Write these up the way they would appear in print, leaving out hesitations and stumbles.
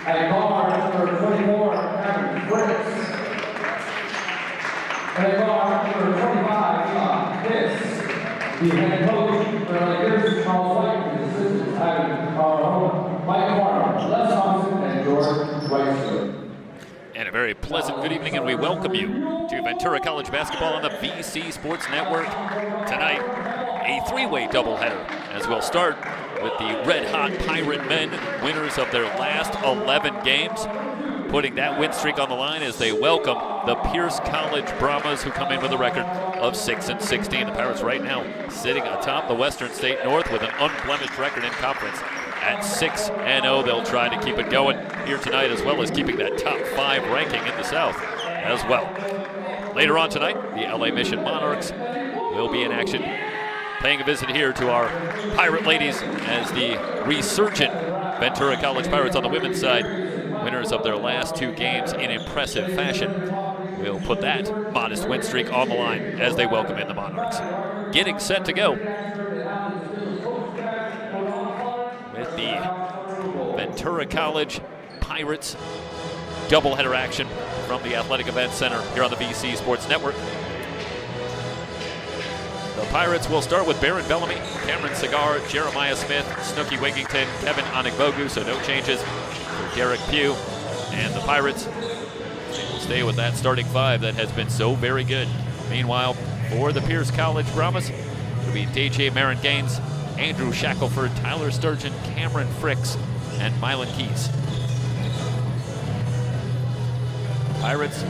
At guard, number 24, Kevin Fritz. At guard, number 25, this. The head coach for the Lakers, Charles White, and the assistants having Mike Warner, Les Thompson, and George Weissler. And a very pleasant good evening, and we welcome you to Ventura College basketball on the VC Sports Network. Tonight, a three-way doubleheader, as we'll start with the red-hot Pirate men, winners of their last 11 games, putting that win streak on the line as they welcome the Pierce College Brahmas, who come in with a record of 6-16. The Pirates right now sitting atop the Western State North with an unblemished record in conference at 6-0. They'll try to keep it going here tonight, as well as keeping that top 5 ranking in the South as well. Later on tonight, the LA Mission Monarchs will be in action, paying a visit here to our Pirate ladies as the resurgent Ventura College Pirates on the women's side, winners of their last 2 games in impressive fashion, will put that modest win streak on the line as they welcome in the Monarchs. Getting set to go with the Ventura College Pirates doubleheader action from the Athletic Events Center here on the VC Sports Network. The Pirates will start with Baron Bellamy, Cameron Cigar, Jeremiah Smith, Snooki Wigington, Kevin Onigbogu, so no changes for Derek Pugh. And the Pirates will stay with that starting 5 that has been so very good. Meanwhile, for the Pierce College Brahmas, it'll be DJ Marin Gaines, Andrew Shackelford, Tyler Sturgeon, Cameron Fricks, and Mylan Keys. Pirates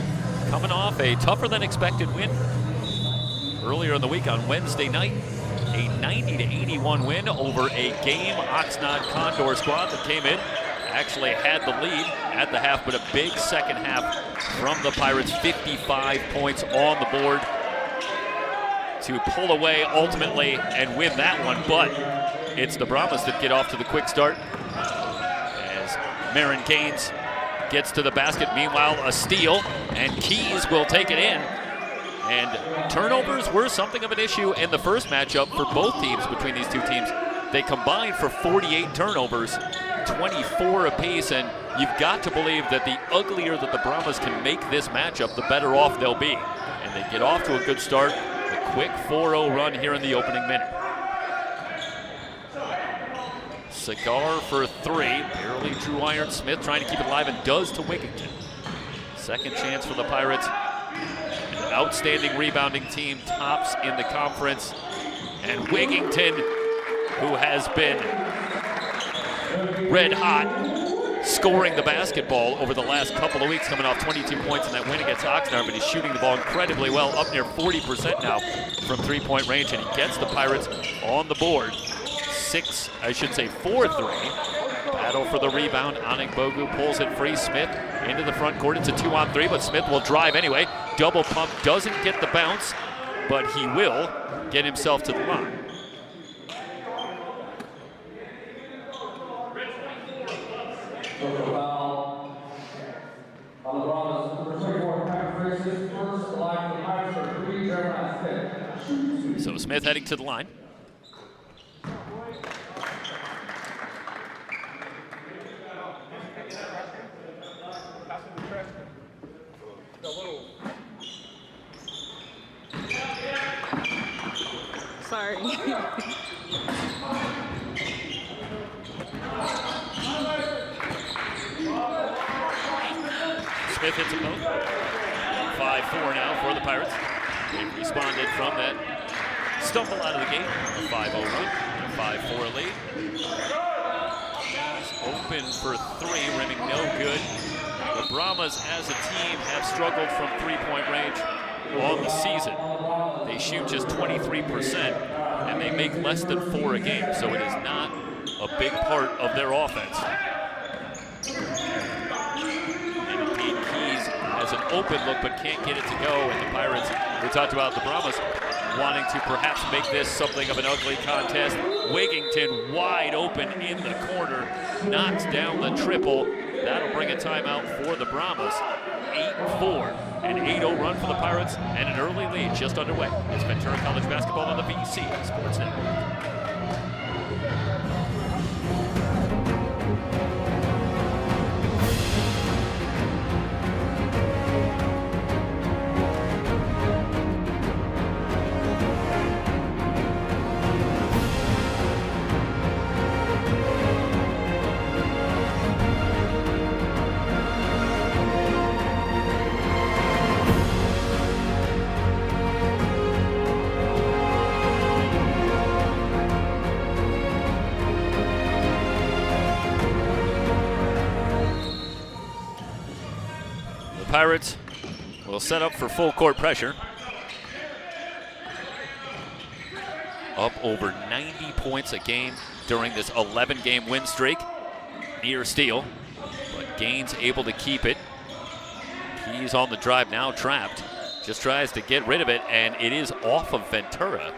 coming off a tougher than expected win earlier in the week on Wednesday night, a 90-81 win over a game Oxnard Condor squad that came in, actually had the lead at the half, but a big second half from the Pirates, 55 points on the board to pull away ultimately and win that one. But it's the Brahmas that get off to the quick start as Marin Gaines gets to the basket. Meanwhile, a steal, and Keys will take it in. And turnovers were something of an issue in the first matchup for both teams. Between these two teams, they combined for 48 turnovers, 24 apiece, and you've got to believe that the uglier that the Brahmas can make this matchup, the better off they'll be. And they get off to a good start, a quick 4-0 run here in the opening minute. Cigar for 3, barely drew iron. Smith trying to keep it alive and does to Wigington. Second chance for the Pirates. An outstanding rebounding team, tops in the conference. And Wigington, who has been red hot, scoring the basketball over the last couple of weeks, coming off 22 points in that win against Oxnard, but he's shooting the ball incredibly well, up near 40% now from three-point range, and he gets the Pirates on the board. 4-3. Battle for the rebound. Onigbogu pulls it free. Smith into the front court. It's a 2-on-3, but Smith will drive anyway. Double pump, doesn't get the bounce, but he will get himself to the line. So Smith heading to the line. Sorry. Smith hits a both. 5-4 now for the Pirates. They've responded from that stumble out of the gate. A 5-0 run, a 5-4 lead. He's open for 3, rimming no good. The Brahmas as a team have struggled from three-point range on the season. They shoot just 23%, and they make less than 4 a game, so it is not a big part of their offense. And indeed, Keys has an open look but can't get it to go, and the Pirates, we talked about the Brahmas wanting to perhaps make this something of an ugly contest. Wigington wide open in the corner, knocks down the triple. That'll bring a timeout for the Brahmas. 8-4, an 8-0 run for the Pirates, and an early lead just underway. It's Ventura College basketball on the VC Sports Network. Pirates will set up for full court pressure. Up over 90 points a game during this 11-game win streak. Near steal, but Gaines able to keep it. Keys on the drive now, trapped. Just tries to get rid of it, and it is off of Ventura.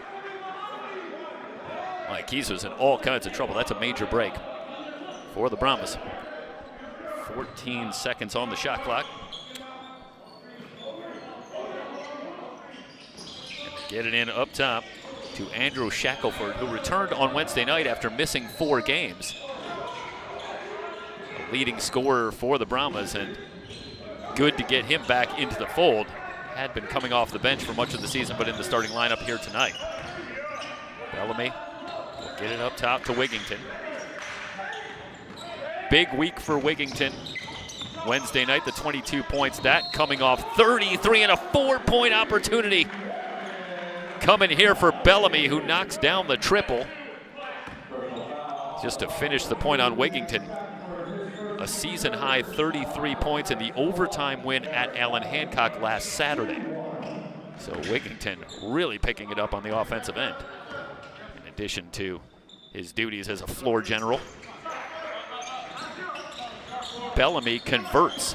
Mike Keys was in all kinds of trouble. That's a major break for the Brahmas. 14 seconds on the shot clock. And get it in up top to Andrew Shackelford, who returned on Wednesday night after missing 4 games. A leading scorer for the Brahmas, and good to get him back into the fold. Had been coming off the bench for much of the season, but in the starting lineup here tonight. Bellamy will get it up top to Wigington. Big week for Wigington. Wednesday night, the 22 points. That coming off 33 and a 4-point opportunity. Coming here for Bellamy, who knocks down the triple. Just to finish the point on Wigington. A season-high 33 points in the overtime win at Allen Hancock last Saturday. So Wigington really picking it up on the offensive end, in addition to his duties as a floor general. Bellamy converts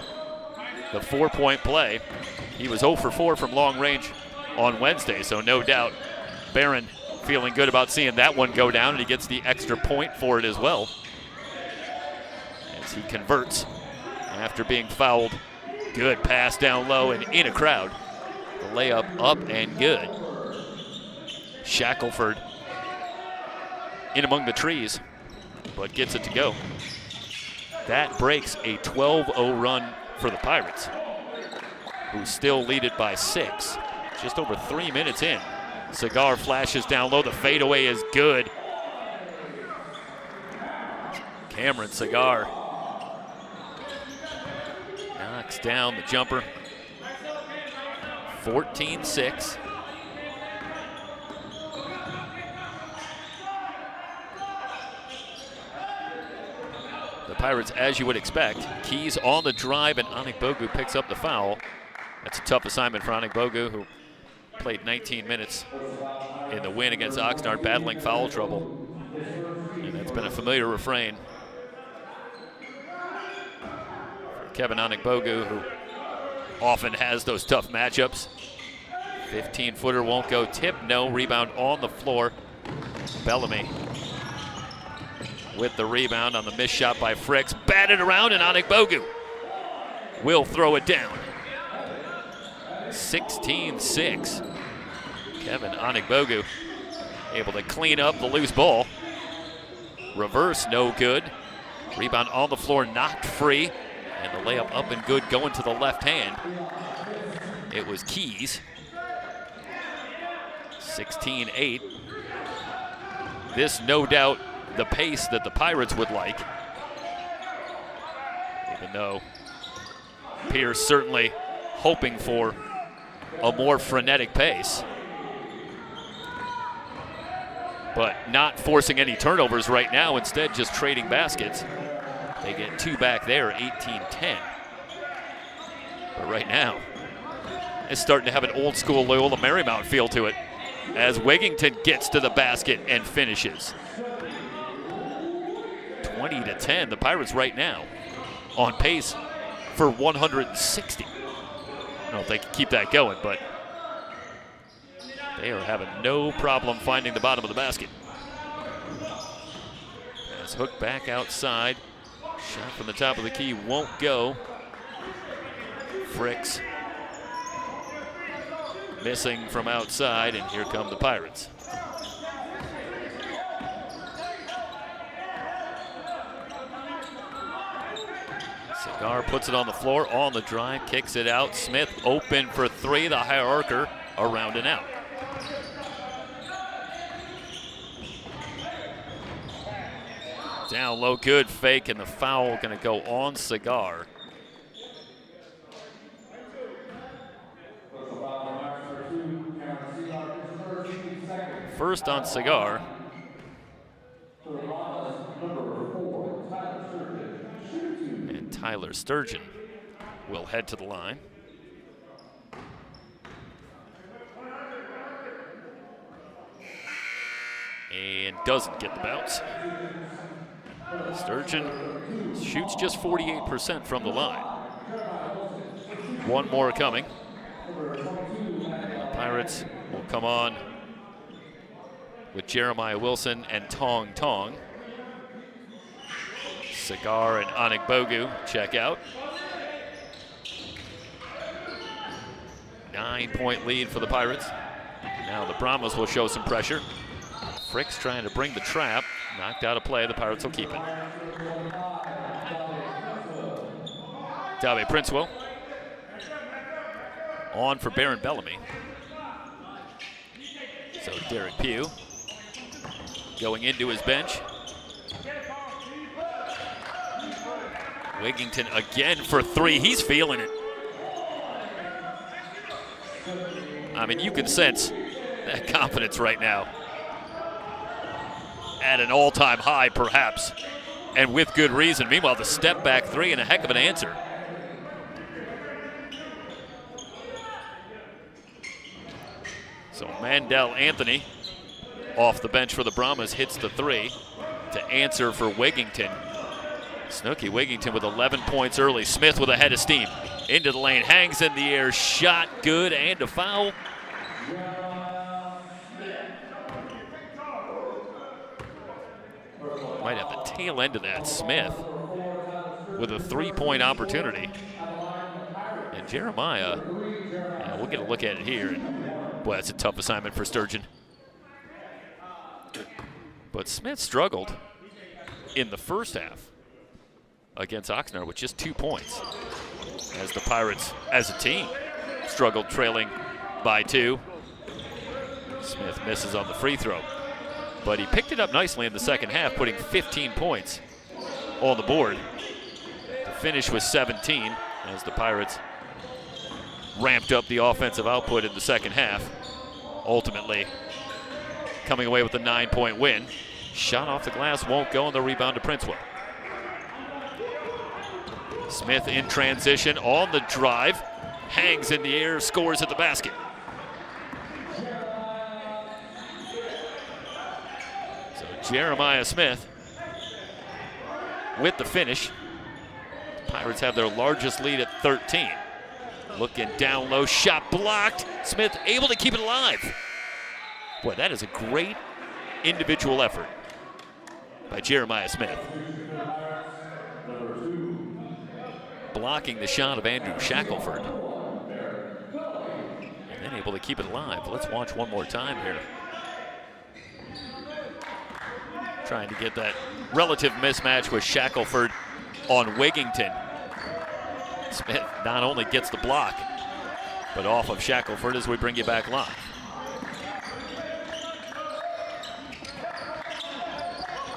the 4-point play. He was 0 for 4 from long range on Wednesday, so no doubt Barron feeling good about seeing that one go down, and he gets the extra point for it as well. As he converts after being fouled. Good pass down low and in a crowd. The layup up and good. Shackelford in among the trees, but gets it to go. That breaks a 12-0 run for the Pirates, who still lead it by 6. Just over 3 minutes in. Cigar flashes down low. The fadeaway is good. Cameron Cigar knocks down the jumper. 14-6. The Pirates, as you would expect, Keys on the drive, and Anikbogu picks up the foul. That's a tough assignment for Anikbogu, who played 19 minutes in the win against Oxnard, battling foul trouble. And that's been a familiar refrain for Kevin Anikbogu, who often has those tough matchups. 15-footer won't go. Tip, no. Rebound on the floor. Bellamy with the rebound on the missed shot by Fricks. Batted around, and Anikbogu will throw it down. 16-6. Kevin Anikbogu able to clean up the loose ball. Reverse, no good. Rebound on the floor, knocked free. And the layup up and good, going to the left hand. It was Keys. 16-8. This, no doubt, the pace that the Pirates would like. Even though Pierce certainly hoping for a more frenetic pace, but not forcing any turnovers right now, instead just trading baskets. They get 2 back there, 18-10. But right now, it's starting to have an old school Loyola Marymount feel to it, as Wigington gets to the basket and finishes. 20-10, the Pirates right now on pace for 160. I don't know if they can keep that going, but they are having no problem finding the bottom of the basket. Pass hooked back outside. Shot from the top of the key won't go. Fricks missing from outside, and here come the Pirates. Cigar puts it on the floor, on the drive, kicks it out. Smith open for 3, the hierarcher around and out. Down low, good fake, and the foul gonna go on Cigar. First on Cigar. And Tyler Sturgeon will head to the line. And doesn't get the bounce. Sturgeon shoots just 48% from the line. One more coming. The Pirates will come on with Jeremiah Wilson and Tong Tong. Cigar and Anigbogu check out. 9-point lead for the Pirates. Now the Brahmas will show some pressure. Frick's trying to bring the trap. Knocked out of play. The Pirates will keep it. Dabe Princewell on for Baron Bellamy. So Derek Pugh going into his bench. Wigington again for three. He's feeling it. I mean, you can sense that confidence right now. At an all-time high, perhaps, and with good reason. Meanwhile, the step back three and a heck of an answer. So Mandel Anthony off the bench for the Brahmas hits the three to answer for Wigington. Snooky Wigington with 11 points early. Smith with a head of steam. Into the lane, hangs in the air, shot good, and a foul. Might have the tail end of that. Smith with a three-point opportunity. And Jeremiah, yeah, we'll get a look at it here. And boy, that's a tough assignment for Sturgeon. But Smith struggled in the first half against Oxnard with just 2 points. As the Pirates, as a team, struggled trailing by 2. Smith misses on the free throw. But he picked it up nicely in the second half, putting 15 points on the board to finish with 17 as the Pirates ramped up the offensive output in the second half, ultimately coming away with a 9-point win. Shot off the glass won't go, and the rebound to Princewell. Smith in transition on the drive, hangs in the air, scores at the basket. Jeremiah Smith with the finish. The Pirates have their largest lead at 13. Looking down low, shot blocked. Smith able to keep it alive. Boy, that is a great individual effort by Jeremiah Smith. Blocking the shot of Andrew Shackelford. And then able to keep it alive. Let's watch one more time here. Trying to get that relative mismatch with Shackelford on Wigington. Smith not only gets the block, but off of Shackelford as we bring you back live.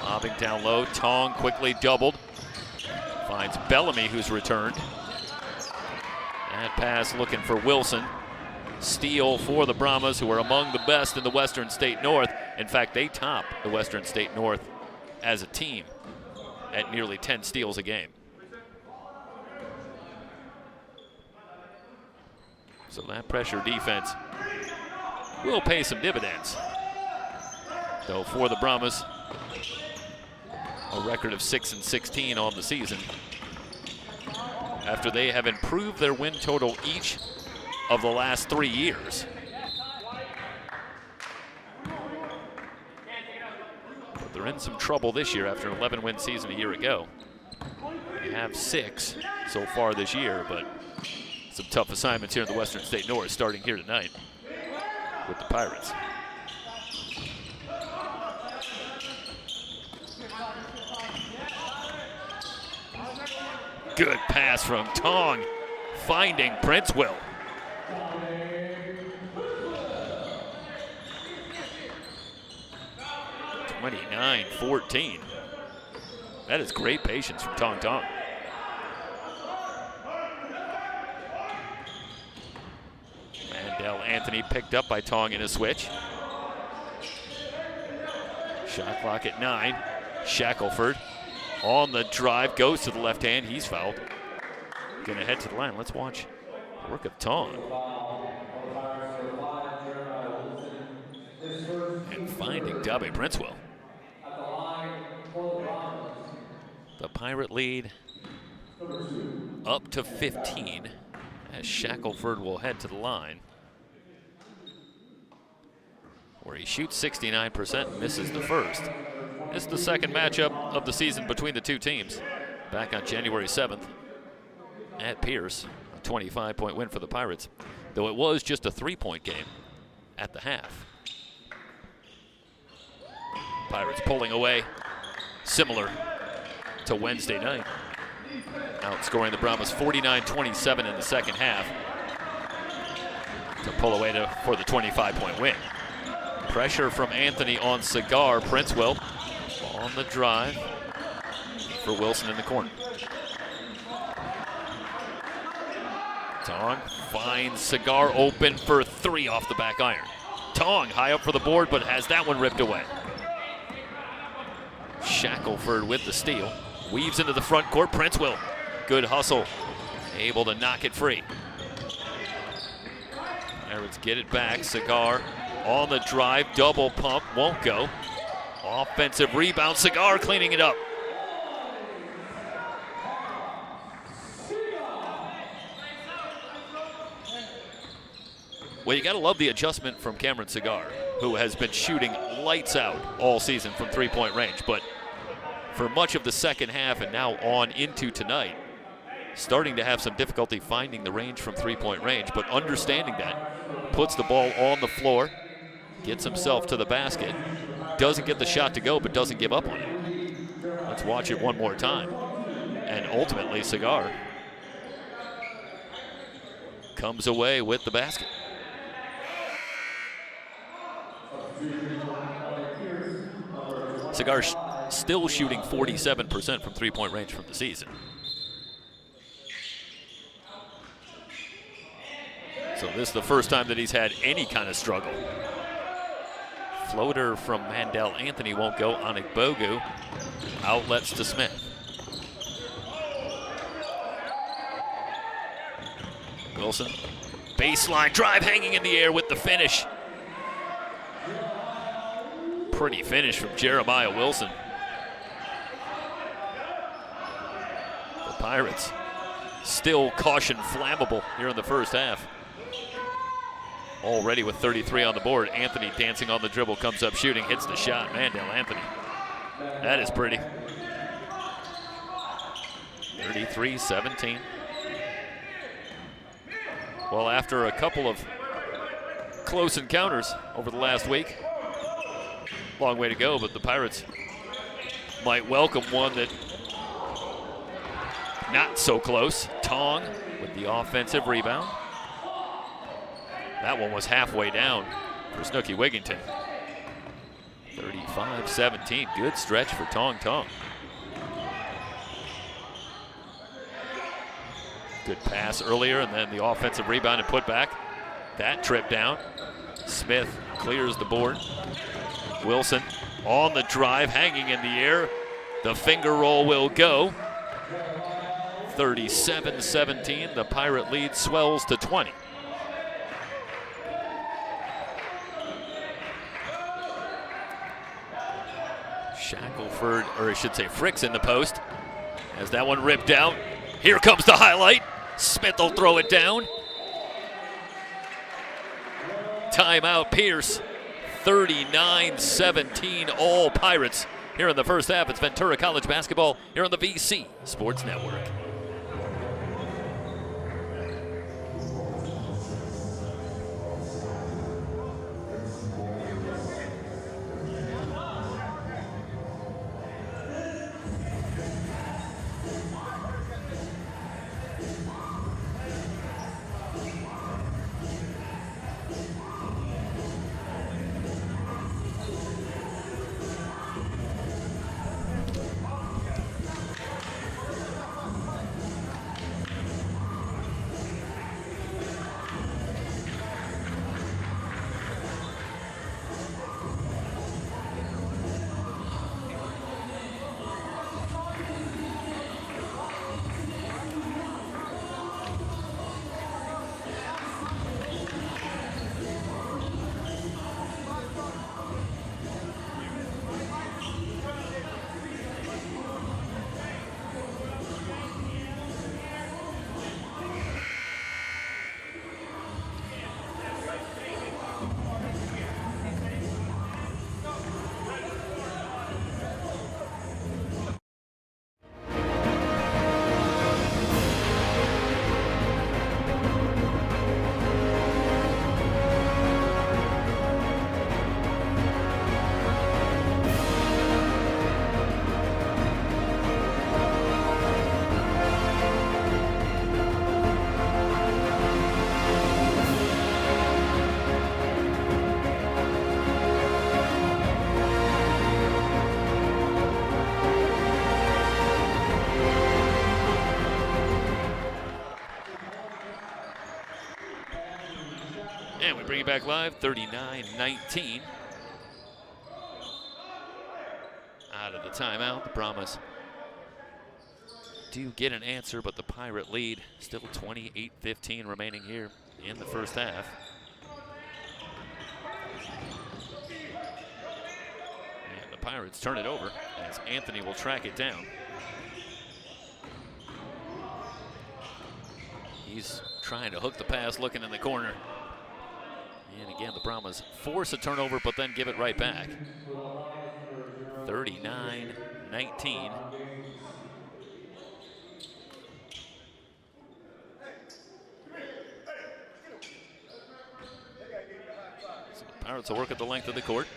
Lobbing down low, Tong quickly doubled. Finds Bellamy, who's returned. That pass looking for Wilson. Steal for the Brahmas, who are among the best in the Western State North. In fact, they top the Western State North as a team at nearly 10 steals a game. So that pressure defense will pay some dividends. Though for the Brahmas, a record of 6-16 on the season, after they have improved their win total each of the last 3 years. But they're in some trouble this year after an 11-win season a year ago. They have 6 so far this year, but some tough assignments here in the Western State North starting here tonight with the Pirates. Good pass from Tong, finding Princewell. (29-14). That is great patience from Tong Tong. Mandel Anthony picked up by Tong in a switch. Shot clock at 9. Shackelford on the drive, goes to the left hand, he's fouled. Gonna head to the line. Let's watch the work of Tong. And finding Dabe Princewell. The Pirate lead up to 15 as Shackelford will head to the line, where he shoots 69% and misses the first. This is the second matchup of the season between the two teams. Back on January 7th at Pierce, a 25-point win for the Pirates, though it was just a 3-point game at the half. Pirates pulling away, similar to Wednesday night, outscoring the Brahmas 49-27 in the second half to pull away for the 25-point win. Pressure from Anthony on Cigar. Princewell on the drive for Wilson in the corner. Tong finds Cigar open for 3 off the back iron. Tong high up for the board, but has that one ripped away. Shackelford with the steal. Weaves into the front court. Princewell, good hustle, able to knock it free. Pirates get it back. Cigar on the drive, double pump, won't go. Offensive rebound, Cigar cleaning it up. Well, you gotta love the adjustment from Cameron Cigar, who has been shooting lights out all season from 3-point range, but for much of the second half and now on into tonight, starting to have some difficulty finding the range from 3-point range, but understanding that, puts the ball on the floor, gets himself to the basket, doesn't get the shot to go, but doesn't give up on it. Let's watch it one more time. And ultimately, Cigar comes away with the basket. Cigar still shooting 47% from 3-point range from the season. So this is the first time that he's had any kind of struggle. Floater from Mandel Anthony won't go. Onigbogu outlets to Smith. Wilson, baseline drive, hanging in the air with the finish. Pretty finish from Jeremiah Wilson. The Pirates still caution flammable here in the first half. Already with 33 on the board. Anthony dancing on the dribble, comes up shooting, hits the shot. Mandel Anthony. That is pretty. 33-17. Well, after a couple of close encounters over the last week, long way to go, but the Pirates might welcome one that not so close. Tong with the offensive rebound. That one was halfway down for Snooky Wigginton. 35-17, good stretch for Tong. Good pass earlier, and then the offensive rebound and put back. That trip down. Smith clears the board. Wilson on the drive, hanging in the air. The finger roll will go. 37-17, the Pirate lead swells to 20. Shackelford, or I should say Fricks in the post. As that one ripped out. Here comes the highlight. Smith will throw it down. Timeout Pierce. 39-17, all Pirates here in the first half. It's Ventura College basketball here on the VC Sports Network. And we bring it back live, 39-19. Out of the timeout, the Brahmas do get an answer, but the Pirate lead still 28-15 remaining here in the first half. And the Pirates turn it over as Anthony will track it down. He's trying to hook the pass, looking in the corner. And again, the Brahmas force a turnover, but then give it right back. 39-19. So the Pirates will work at the length of the court.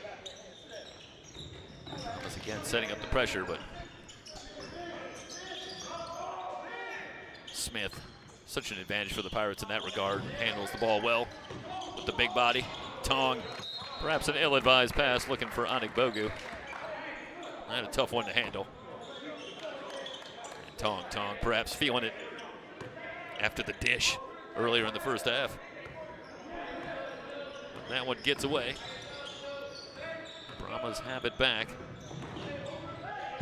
Once again, setting up the pressure, but Smith, such an advantage for the Pirates in that regard, handles the ball well with the big body. Tong, perhaps an ill-advised pass, looking for Anik Bogu. Not a tough one to handle. And Tong perhaps feeling it after the dish earlier in the first half. But that one gets away. Brahmas have it back.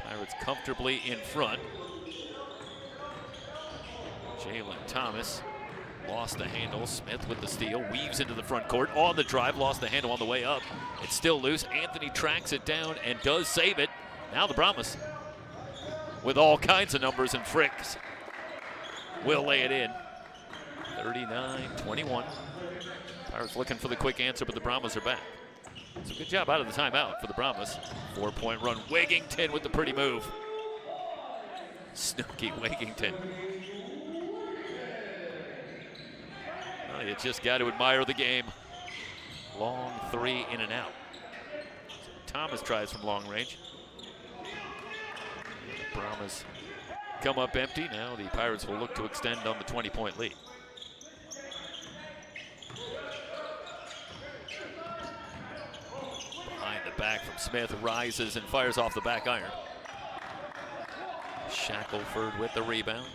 Pirates comfortably in front. Jalen Thomas lost the handle. Smith with the steal, weaves into the front court on the drive, lost the handle on the way up. It's still loose. Anthony tracks it down and does save it. Now the Brahmas, with all kinds of numbers and fricks, will lay it in. 39-21. Pirates looking for the quick answer, but the Brahmas are back. So good job out of the timeout for the Brahmas. 4-point run. Wigington with the pretty move. Snooky Wigington. Well, you just got to admire the game. Long three in and out. So Thomas tries from long range. The Brahmas come up empty. Now the Pirates will look to extend on the 20-point lead. Behind the back from Smith, rises and fires off the back iron. Shackelford with the rebound.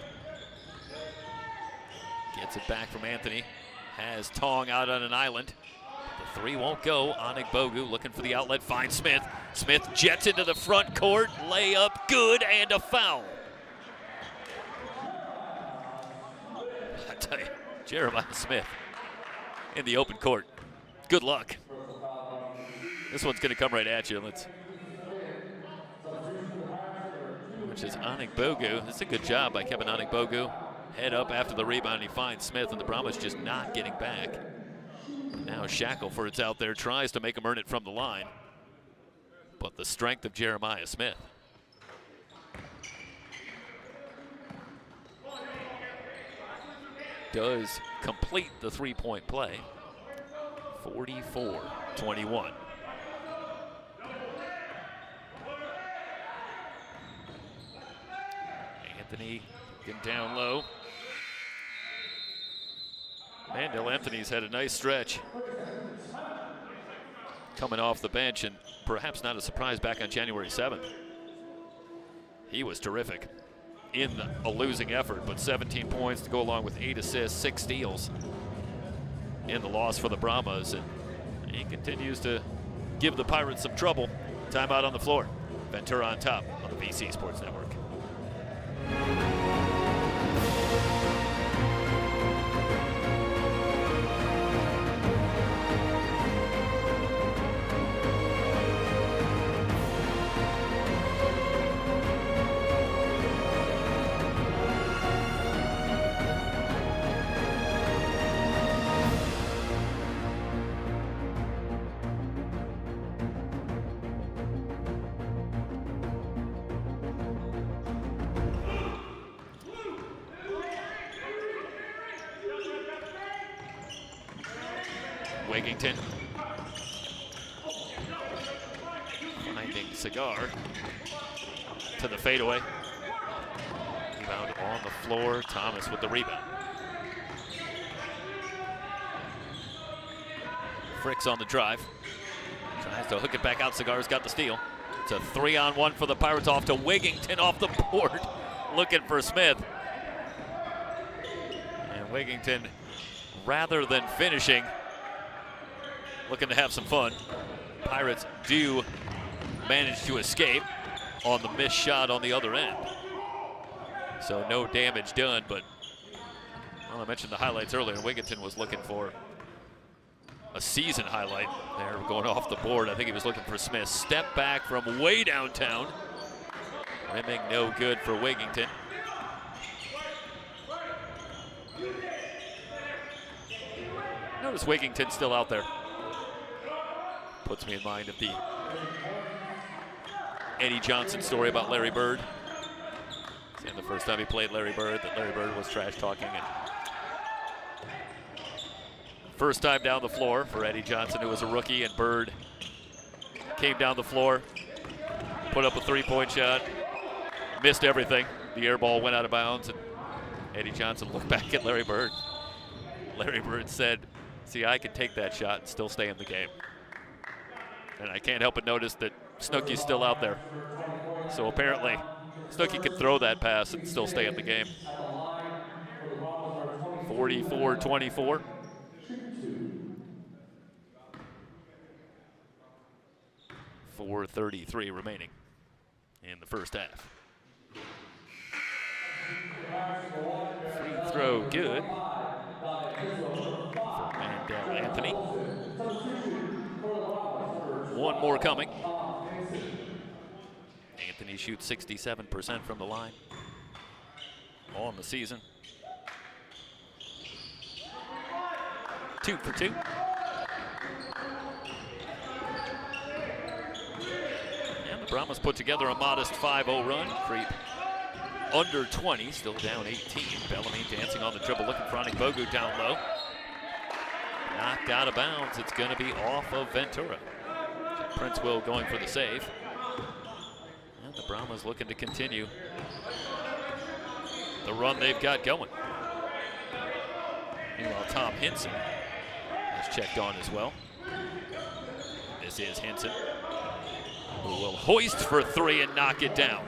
Gets it back from Anthony. Has Tong out on an island. The three won't go. Anik Bogu looking for the outlet, finds Smith. Smith jets into the front court. Layup good and a foul. I tell you, Jeremiah Smith in the open court. Good luck. This one's going to come right at you. Which is Anik Bogu. That's a good job by Kevin Anik Bogu. Head up after the rebound. He finds Smith, and the Brahmas just not getting back. Now Shackelford's out there, tries to make him earn it from the line. But the strength of Jeremiah Smith. Does complete the three-point play. 44-21. Anthony getting down low. Mandel Anthony's had a nice stretch. Coming off the bench, and perhaps not a surprise back on January 7th. He was terrific in a losing effort, but 17 points to go along with 8 assists, 6 steals in the loss for the Brahmas, and he continues to give the Pirates some trouble. Timeout on the floor. Ventura on top on the VC Sports Network. Wigington finding Cigar to the fadeaway. Rebound on the floor. Thomas with the rebound. Fricks on the drive. Tries to hook it back out. Cigar's got the steal. It's a 3-on-1 for the Pirates, off to Wigington off the board. Looking for Smith. And Wigington, rather than finishing, looking to have some fun. Pirates do manage to escape on the missed shot on the other end. So no damage done, but well, I mentioned the highlights earlier. Wigginton was looking for a season highlight there, going off the board. I think he was looking for Smith. Step back from way downtown. Rimming no good for Wigginton. Notice Wigginton still out there. Puts me in mind of the Eddie Johnson story about Larry Bird. And the first time he played Larry Bird, that Larry Bird was trash talking. And first time down the floor for Eddie Johnson, who was a rookie, and Bird came down the floor, put up a three-point shot, missed everything. The air ball went out of bounds, and Eddie Johnson looked back at Larry Bird. Larry Bird said, "See, I can take that shot and still stay in the game." And I can't help but notice that Snooki's still out there. So apparently, Snooki can throw that pass and still stay in the game. 44-24. 4:33 remaining in the first half. Free throw good for Mandel Anthony. One more coming. Anthony shoots 67% from the line on the season. 2 for 2. And the Brahmas put together a modest 5-0 run. Creep under 20, still down 18. Bellamy dancing on the dribble, looking for Bogu down low. Knocked out of bounds. It's going to be off of Ventura. Prince Will going for the save. And the Brahmas looking to continue the run they've got going. Meanwhile, Tom Hinson has checked on as well. This is Hinson, who will hoist for three and knock it down.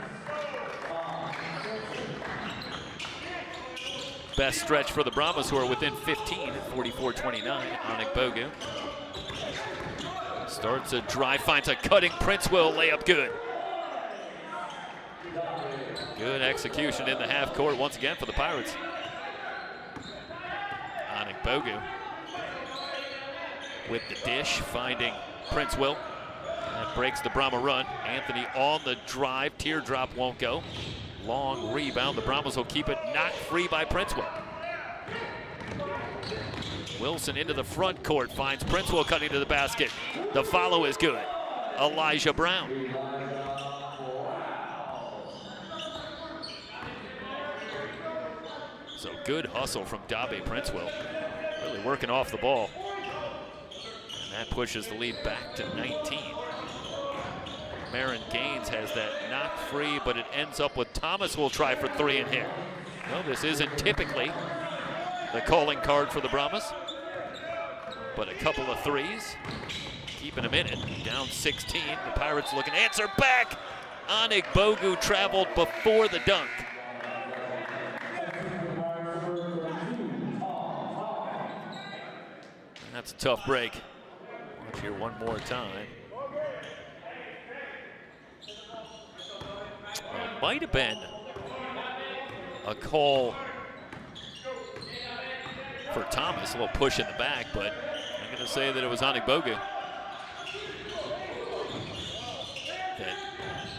Best stretch for the Brahmas, who are within 15 at 44-29. Bogu starts a drive, finds a cutting Prince Will, layup good. Good execution in the half court once again for the Pirates. Bogu with the dish, finding Prince Will. That breaks the Brahma run. Anthony on the drive, teardrop won't go. Long rebound, the Brahmas will keep it, knocked free by Prince Will. Wilson into the front court, finds Prince Will cutting to the basket. The follow is good. Elijah Brown. So good hustle from Dabe Prince Will. Really working off the ball. And that pushes the lead back to 19. Marin Gaines has that knock free, but it ends up with Thomas will try for three and hit. No, this isn't typically the calling card for the Brahmas, but a couple of threes, keeping them in it. Down 16, the Pirates looking to answer back. Bogu traveled before the dunk. That's a tough break. Watch here one more time. Well, might have been a call for Thomas, a little push in the back, but I'm going to say that it was Bogu that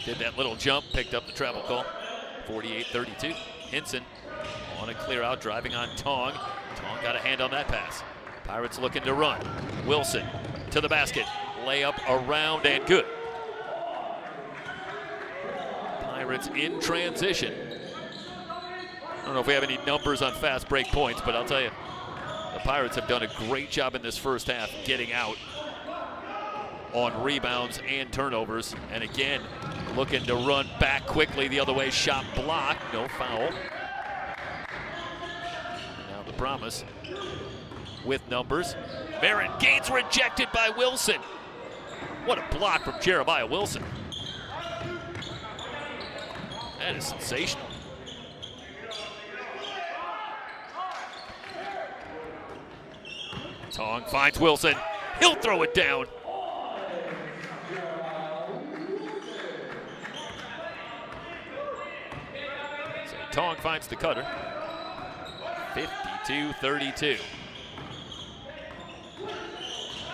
did that little jump, picked up the travel call. 48-32. Hinson on a clear out, driving on Tong. Tong got a hand on that pass. Pirates looking to run. Wilson to the basket. Layup around and good. Pirates in transition. I don't know if we have any numbers on fast break points, but I'll tell you, the Pirates have done a great job in this first half getting out on rebounds and turnovers. And again, looking to run back quickly the other way. Shot blocked, no foul. And now the Brahmas with numbers. Marin Gaines rejected by Wilson. What a block from Jeremiah Wilson. That is sensational. Tong finds Wilson. He'll throw it down. So Tong finds the cutter. 52-32.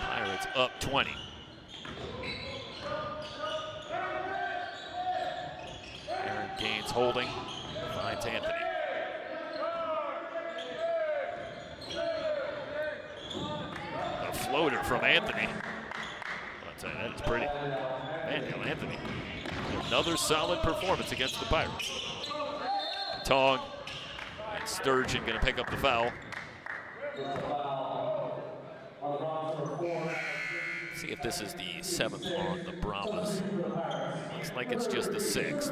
Pirates up 20. Aaron Gaines holding. Finds Anthony. A floater from Anthony. I'll tell you, that is pretty. Man, Anthony. Another solid performance against the Pirates. Tong and Sturgeon going to pick up the foul. See if this is the 7th on the Brahmas. Looks like it's just the 6th.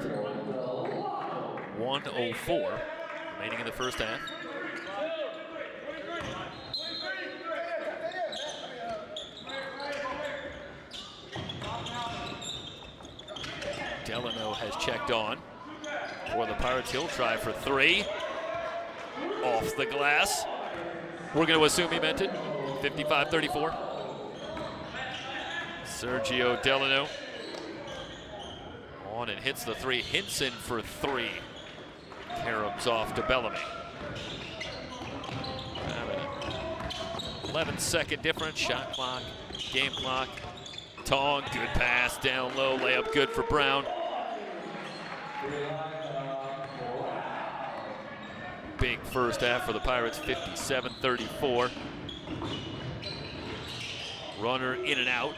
1:04 remaining in the first half. Delano has checked on for the Pirates. He'll try for 3. Off the glass. We're going to assume he meant it. 55-34. Sergio Delano on and hits the 3. Hinson for 3. Karams off to Bellamy. 11-second difference. Shot clock, game clock. Tong, good pass down low. Layup good for Brown. Big first half for the Pirates, 57-34. Runner in and out.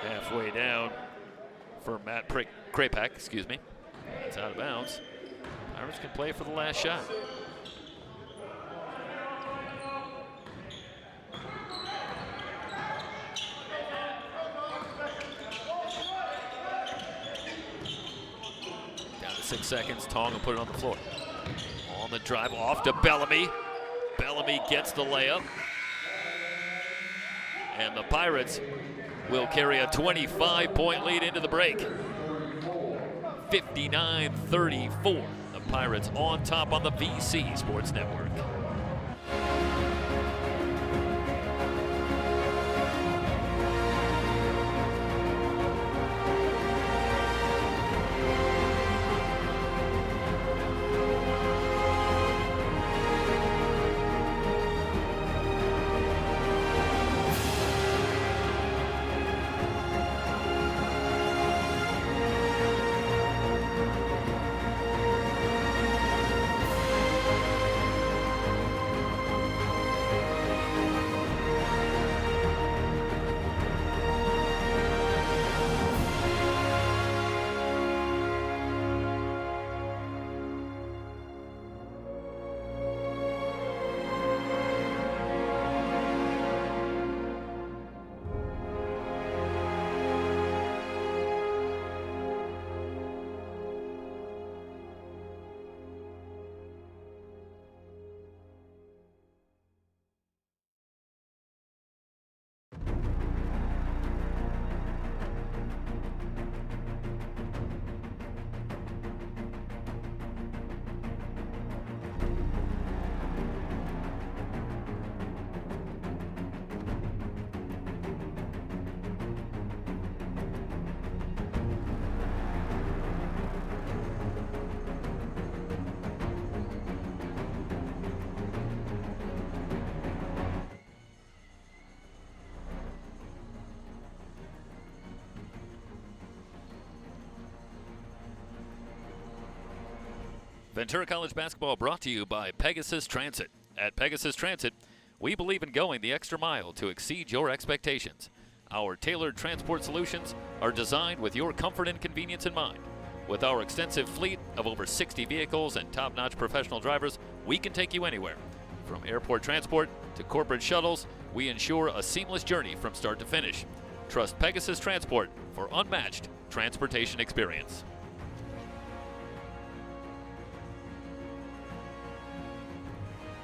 Halfway down for Matt Krapak, excuse me. It's out of bounds. Pirates can play for the last shot. Down to 6 seconds. Tong will put it on the floor. On the drive, off to Bellamy. Bellamy gets the layup. And the Pirates will carry a 25-point lead into the break. 59-34. The Pirates on top on the VC Sports Network. Ventura College basketball brought to you by Pegasus Transit. At Pegasus Transit, we believe in going the extra mile to exceed your expectations. Our tailored transport solutions are designed with your comfort and convenience in mind. With our extensive fleet of over 60 vehicles and top-notch professional drivers, we can take you anywhere. From airport transport to corporate shuttles, we ensure a seamless journey from start to finish. Trust Pegasus Transport for unmatched transportation experience.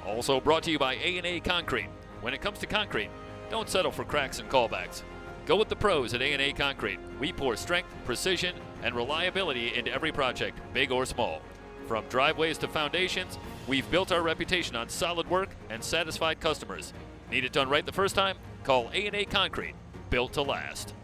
Also brought to you by A&A Concrete. When it comes to concrete, don't settle for cracks and callbacks. Go with the pros at A&A Concrete. We pour strength, precision, and reliability into every project, big or small. From driveways to foundations, we've built our reputation on solid work and satisfied customers. Need it done right the first time? Call A&A Concrete, built to last.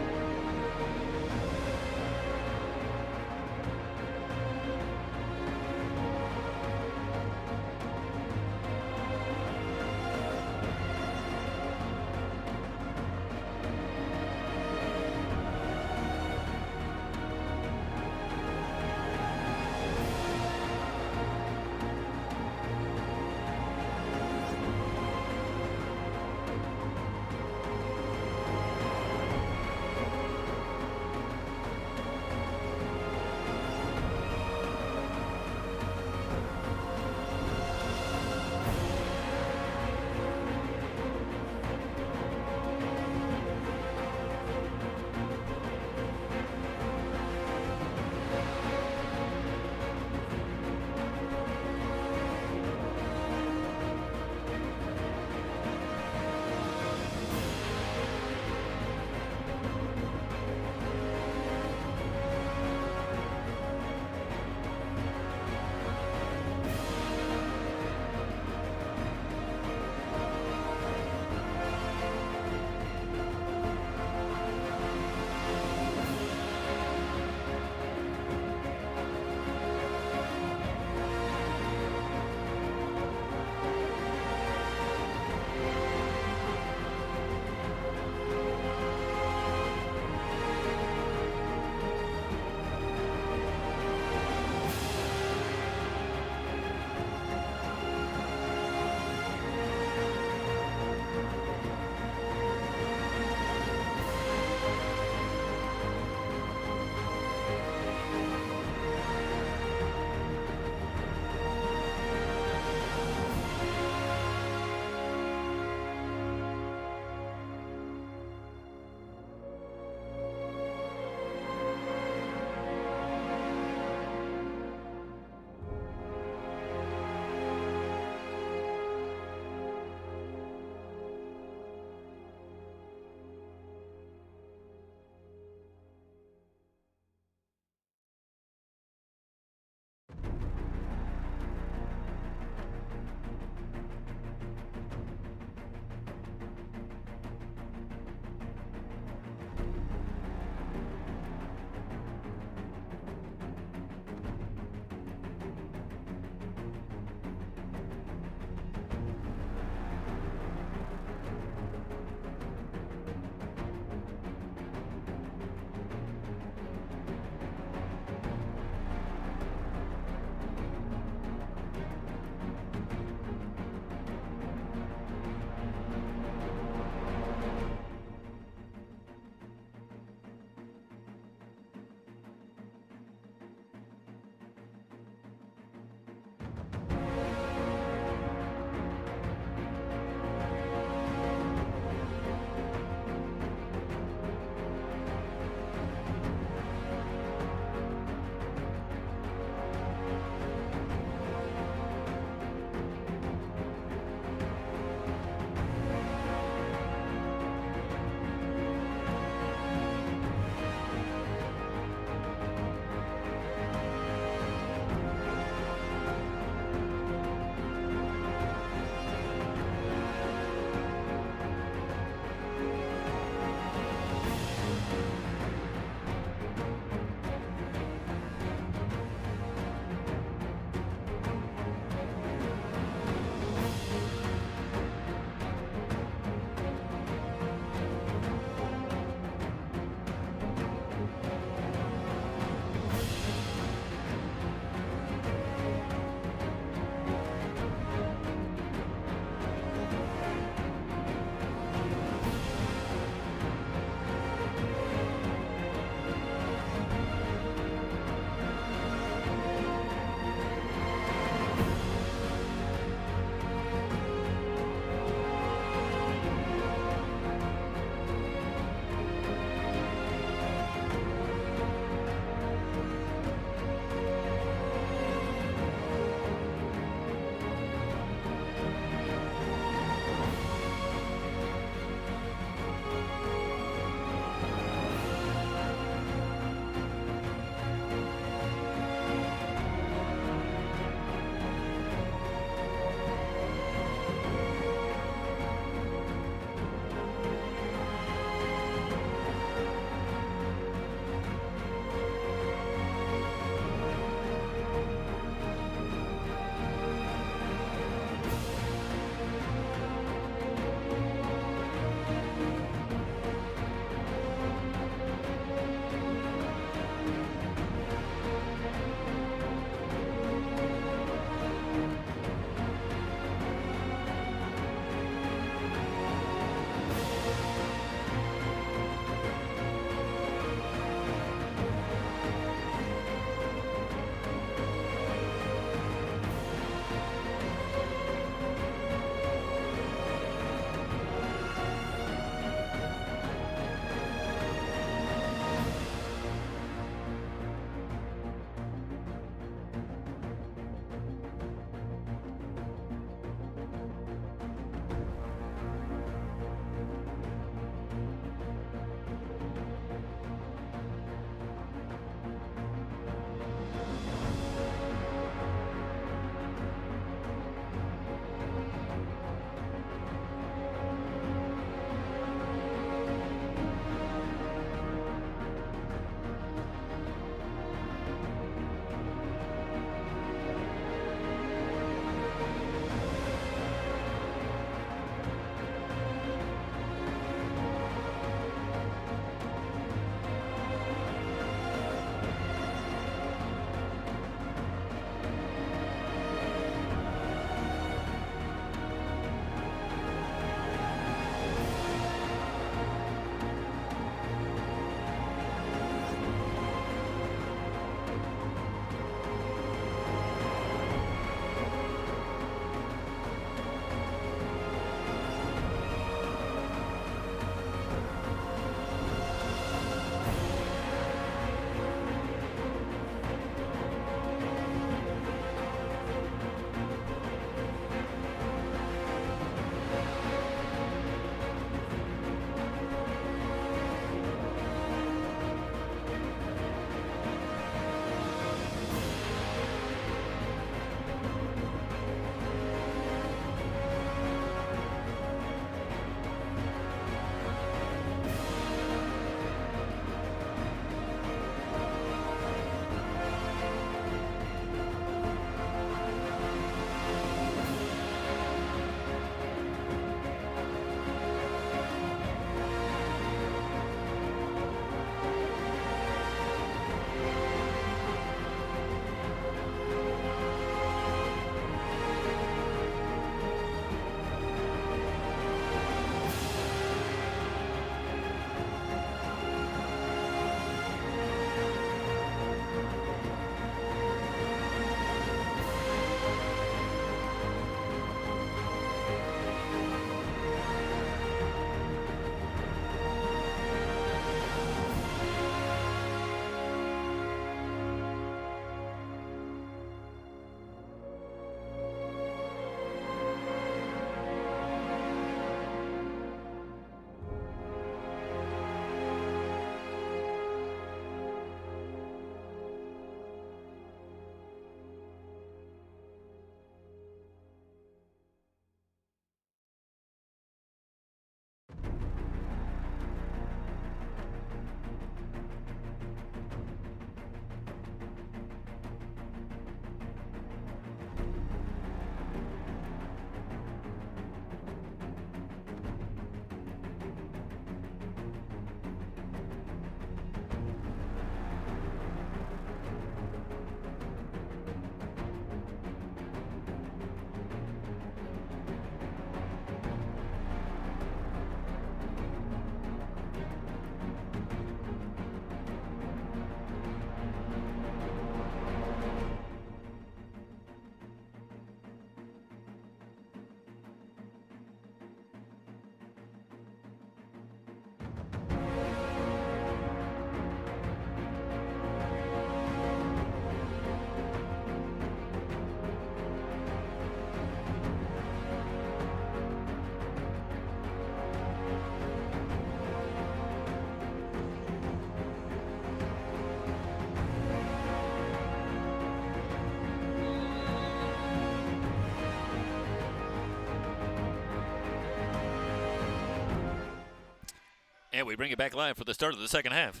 And we bring it back live for the start of the second half.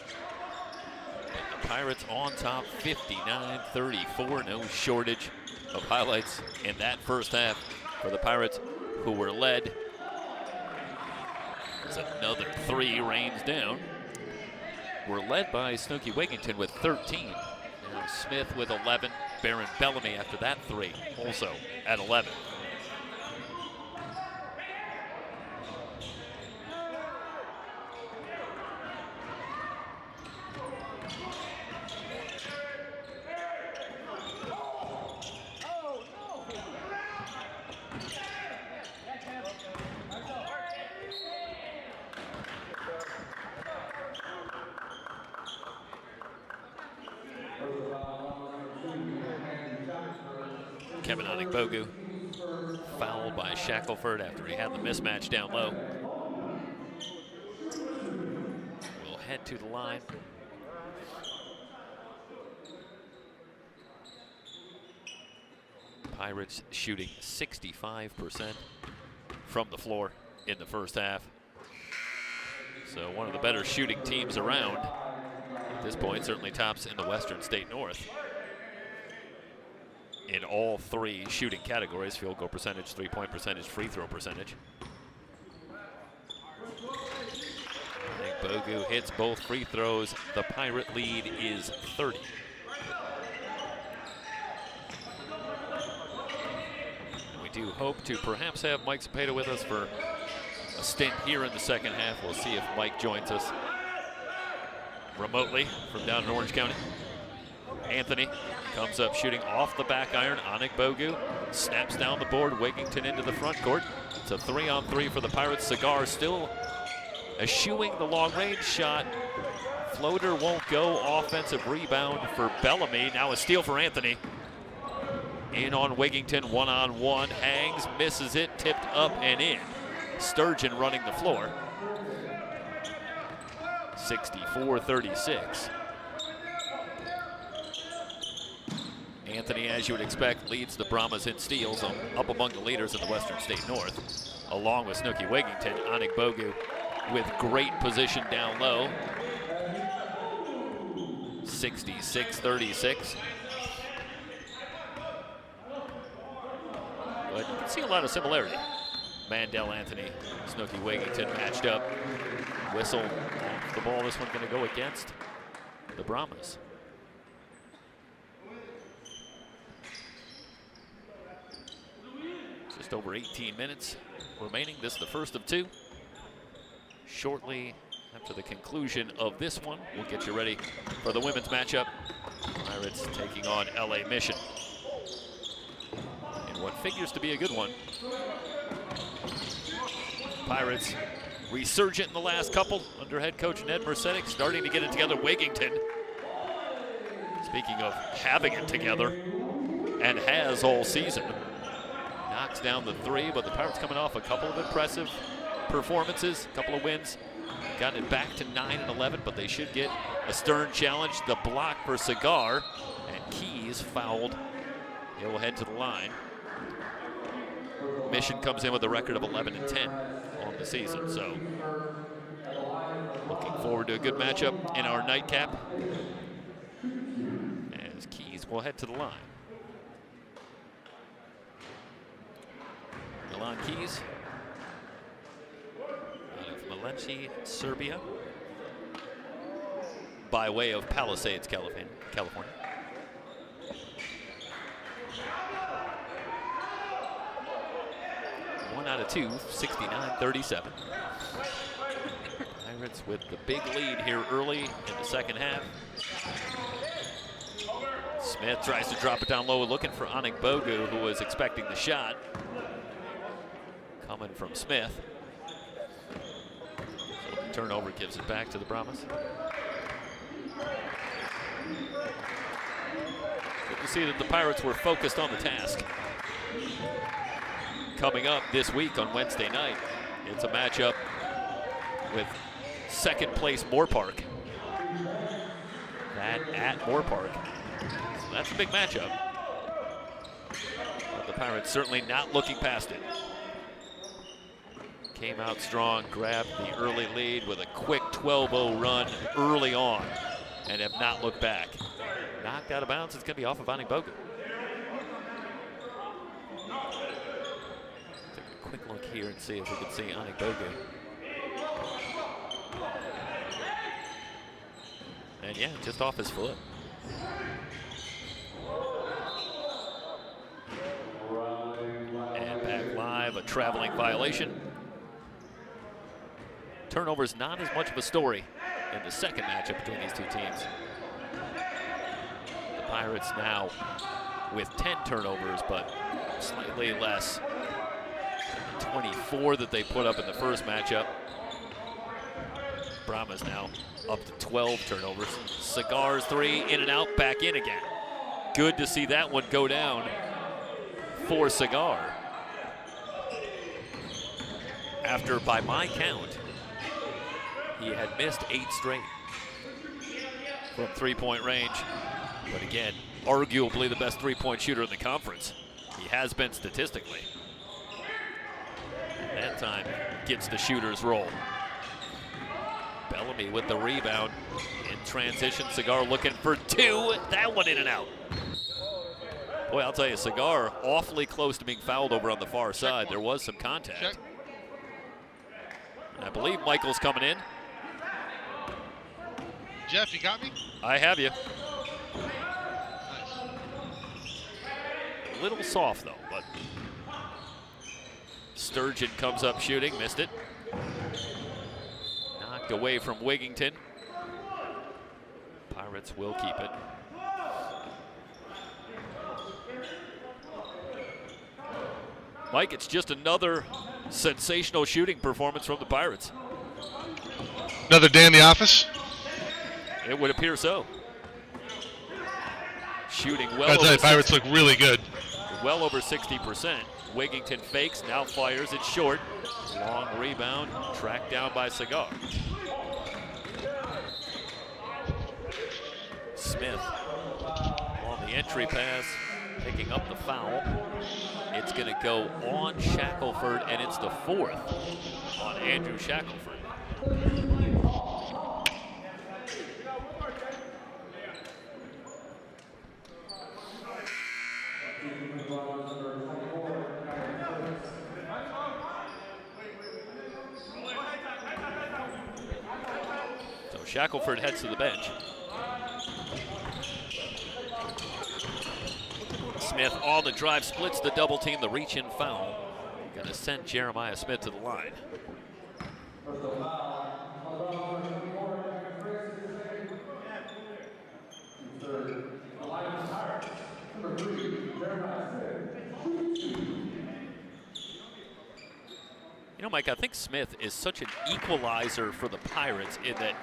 And the Pirates on top 59-34. No shortage of highlights in that first half for the Pirates, who were led. As another 3 rains down. We're led by Snooki Wigington with 13. Now Smith with 11. Baron Bellamy after that 3, also at 11. Kevin Onigbogu fouled by Shackelford after he had the mismatch down low. We'll head to the line. Pirates shooting 65% from the floor in the first half. So one of the better shooting teams around at this point, certainly tops in the Western State North in all 3 shooting categories: field goal percentage, 3-point percentage, free throw percentage. Bogu hits both free throws. The Pirate lead is 30. And we do hope to perhaps have Mike Cepeda with us for a stint here in the second half. We'll see if Mike joins us remotely from down in Orange County. Anthony comes up shooting off the back iron. Onigbogu snaps down the board. Wigington into the front court. It's a 3-on-3 for the Pirates. Cigar still eschewing the long-range shot. Floater won't go. Offensive rebound for Bellamy. Now a steal for Anthony. In on Wigington, one-on-one. Hangs, misses it, tipped up and in. Sturgeon running the floor. 64-36. Anthony, as you would expect, leads the Brahmas in steals, up among the leaders in the Western State North, along with Snooki Wigington. Onigbogu with great position down low. 66-36. But you can see a lot of similarity. Mandel, Anthony, Snooki Wigington matched up. Whistle off the ball. This one going to go against the Brahmas. Just over 18 minutes remaining. This is the first of 2. Shortly after the conclusion of this one, we'll get you ready for the women's matchup. Pirates taking on LA Mission in what figures to be a good one. Pirates resurgent in the last couple under head coach Ned Mercedes, starting to get it together. Wigington, speaking of having it together, and has all season, knocks down the 3, but the Pirates coming off a couple of impressive performances, a couple of wins, gotten it back to 9 and 11, but they should get a stern challenge. The block for Cigar, and Keys fouled. He'll head to the line. Mission comes in with a record of 11 and 10 on the season, so looking forward to a good matchup in our nightcap as Keys will head to the line. Milan Keys out of Malenci, Serbia, by way of Palisades, California. 1 out of 2, 69-37. Pirates with the big lead here early in the second half. Smith tries to drop it down low, looking for Onigbogu, who was expecting the shot. Coming from Smith. So the turnover gives it back to the Brahmas. Good to see that the Pirates were focused on the task. Coming up this week on Wednesday night, it's a matchup with second place Moorpark. That at Moorpark. So that's a big matchup. But the Pirates certainly not looking past it. came out strong, grabbed the early lead with a quick 12-0 run early on, and have not looked back. Knocked out of bounds, it's going to be off of Anibogu. Take a quick look here and see if we can see Anibogu. And yeah, just off his foot. And back live, a traveling violation. Turnovers not as much of a story in the second matchup between these two teams. The Pirates now with 10 turnovers, but slightly less than the 24 that they put up in the first matchup. Brahma's now up to 12 turnovers. Cigars 3, in and out, back in again. Good to see that one go down for Cigar. After, by my count, he had missed 8 straight from three-point range. But again, arguably the best three-point shooter in the conference. He has been statistically. And that time gets the shooter's roll. Bellamy with the rebound. In transition, Cigar looking for 2. That one in and out. Boy, I'll tell you, Cigar awfully close to being fouled over on the far side. There was some contact. And I believe Michael's coming in. Jeff, you got me? I have you. Nice. A little soft though, but Sturgeon comes up shooting, missed it. Knocked away from Wigington. Pirates will keep it. Mike, it's just another sensational shooting performance from the Pirates. Another day in the office? It would appear so. Shooting well I'll tell over you, Pirates look really good. well over 60%. Wigington fakes, now fires it short. Long rebound, tracked down by Cigar. Smith on the entry pass, picking up the foul. It's going to go on Shackelford, and it's the 4th on Andrew Shackelford. So Shackelford heads to the bench. Smith on the drive, splits the double team, the reach-in foul. Gonna send Jeremiah Smith to the line. You know, Mike, I think Smith is such an equalizer for the Pirates in that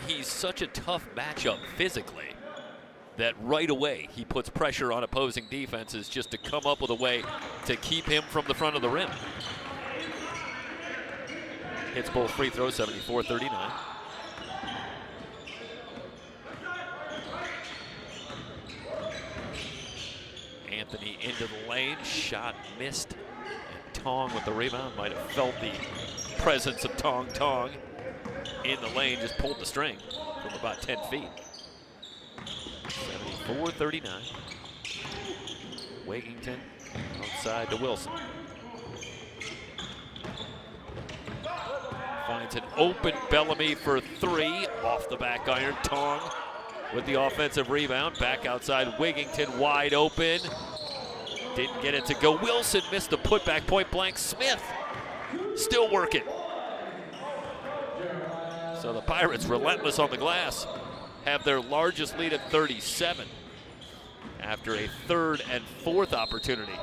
he's such a tough matchup physically that right away he puts pressure on opposing defenses just to come up with a way to keep him from the front of the rim. Hits both free throws, 74-39. Anthony into the lane, shot missed. And Tong with the rebound, might have felt the presence of Tong in the lane, just pulled the string from about 10 feet. 74-39. Wigington outside to Wilson. Finds an open Bellamy for 3. Off the back iron, Tong with the offensive rebound. Back outside, Wigington wide open. Didn't get it to go. Wilson missed the putback, point blank. Smith still working. So the Pirates, relentless on the glass, have their largest lead at 37 after a 3rd and 4th opportunity.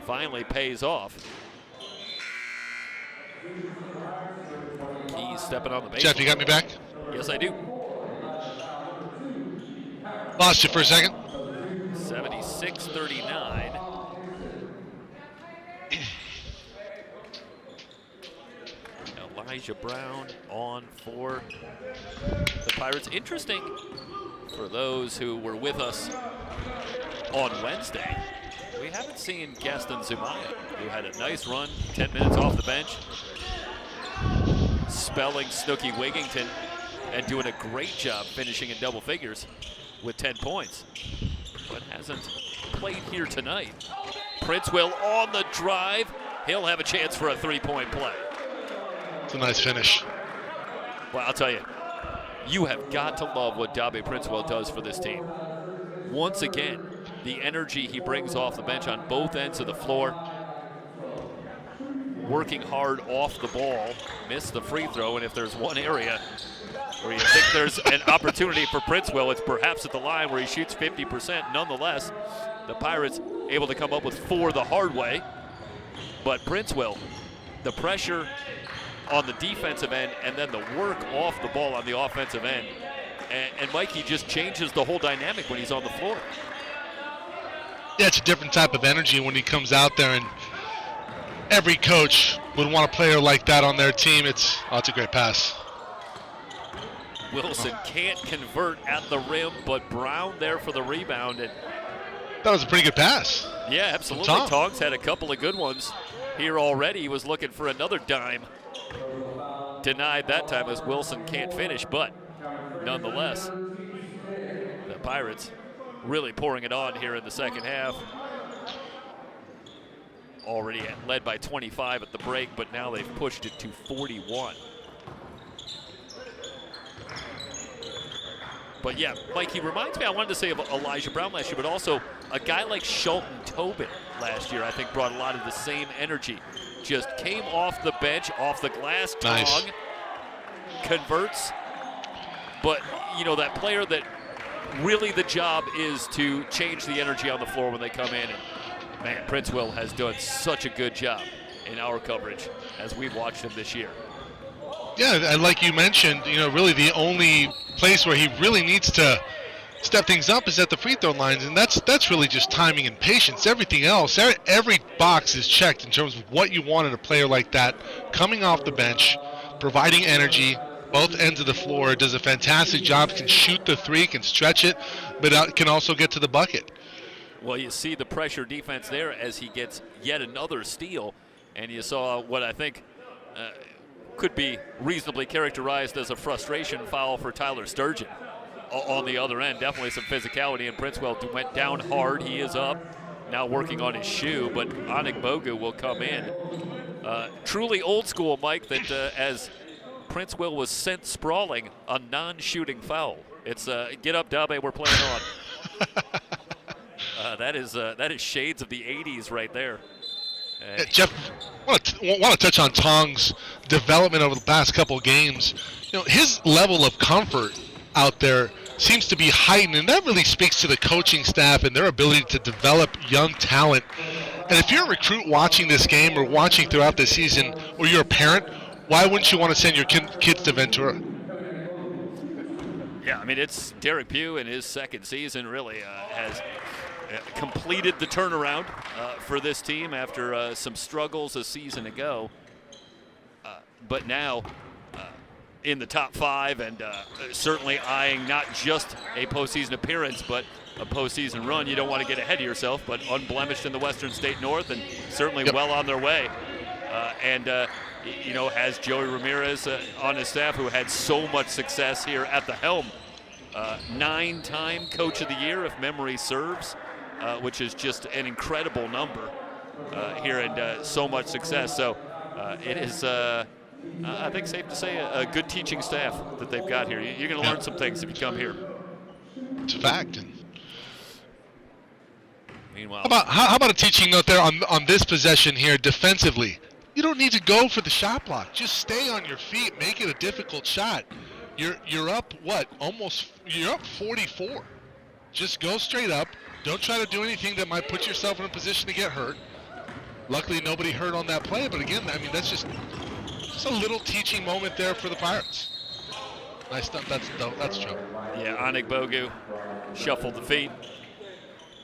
Finally pays off. He's stepping on the baseline. Jeff, you got me back? Yes, I do. Lost you for a second. 76-39. Elijah Brown on for the Pirates. Interesting for those who were with us on Wednesday. We we haven't seen Gaston Zumaya, who had a nice run, 10 minutes off the bench, spelling Snooky Wigington and doing a great job finishing in double figures with 10 points, but hasn't played here tonight. Princewell on the drive. He'll have a chance for a three-point play. It's a nice finish. Well, I'll tell you, you have got to love what Dabe Princewell does for this team. Once again, the energy he brings off the bench on both ends of the floor. Working hard off the ball, missed the free throw, and if there's one area where you think there's an opportunity for Princewell, it's perhaps at the line where he shoots 50%. Nonetheless, the Pirates able to come up with 4 the hard way. But Princewell, the pressure on the defensive end and then the work off the ball on the offensive end. And Mikey just changes the whole dynamic when he's on the floor. Yeah, it's a different type of energy when he comes out there, and every coach would want a player like that on their team. It's a great pass. Wilson can't convert at the rim, but Brown there for the rebound. And that was a pretty good pass. Yeah, absolutely. Tongs had a couple of good ones here already. He was looking for another dime. Denied that time as Wilson can't finish, but nonetheless, the Pirates really pouring it on here in the second half. Already led by 25 at the break, but now they've pushed it to 41. But yeah, Mike, he reminds me, I wanted to say of Elijah Brown last year, but also a guy like Shelton Tobin last year, I think brought a lot of the same energy. Just came off the bench, off the glass, nice. Tong, converts. But, you know, that player that really the job is to change the energy on the floor when they come in. And man, Princewell has done such a good job in our coverage as we've watched him this year. Yeah, and like you mentioned, you know, really the only place where he really needs to step things up is at the free throw lines, and that's really just timing and patience. Everything else, every box is checked in terms of what you want in a player like that, coming off the bench, providing energy, both ends of the floor, does a fantastic job, can shoot the three, can stretch it, but can also get to the bucket. Well, you see the pressure defense there as he gets yet another steal, and you saw what I think could be reasonably characterized as a frustration foul for Tyler Sturgeon on the other end. Definitely some physicality, and Princewell went down hard. He is up, now working on his shoe, but Anigbogu will come in. Truly old school, Mike, that as Princewell was sent sprawling, a non-shooting foul. It's get up, Dabe, we're playing on. That is shades of the 80s right there. Jeff, want to touch on Tong's development over the past couple games. You know, his level of comfort out there seems to be heightened, and that really speaks to the coaching staff and their ability to develop young talent. And if you're a recruit watching this game or watching throughout the season, or you're a parent, why wouldn't you want to send your kids to Ventura? Yeah, I mean, it's Derek Pugh in his second season really has completed the turnaround for this team after some struggles a season ago. But now in the top 5 and certainly eyeing not just a postseason appearance, but a postseason run. You don't want to get ahead of yourself, but unblemished in the Western State North and certainly well on their way. You know, has Joey Ramirez on his staff, who had so much success here at the helm. 9-time Coach of the Year, if memory serves, which is just an incredible number here, and so much success. So it is, I think, safe to say a good teaching staff that they've got here. You're going to learn some things if you come here. It's a fact. Meanwhile, how about a teaching note there on this possession here defensively? You don't need to go for the shot block. Just stay on your feet. Make it a difficult shot. You're up what? You're up 44. Just go straight up. Don't try to do anything that might put yourself in a position to get hurt. Luckily, nobody hurt on that play. But again, I mean, that's just a little teaching moment there for the Pirates. Nice stuff. That's trouble. Yeah, Anigbogu shuffled the feet.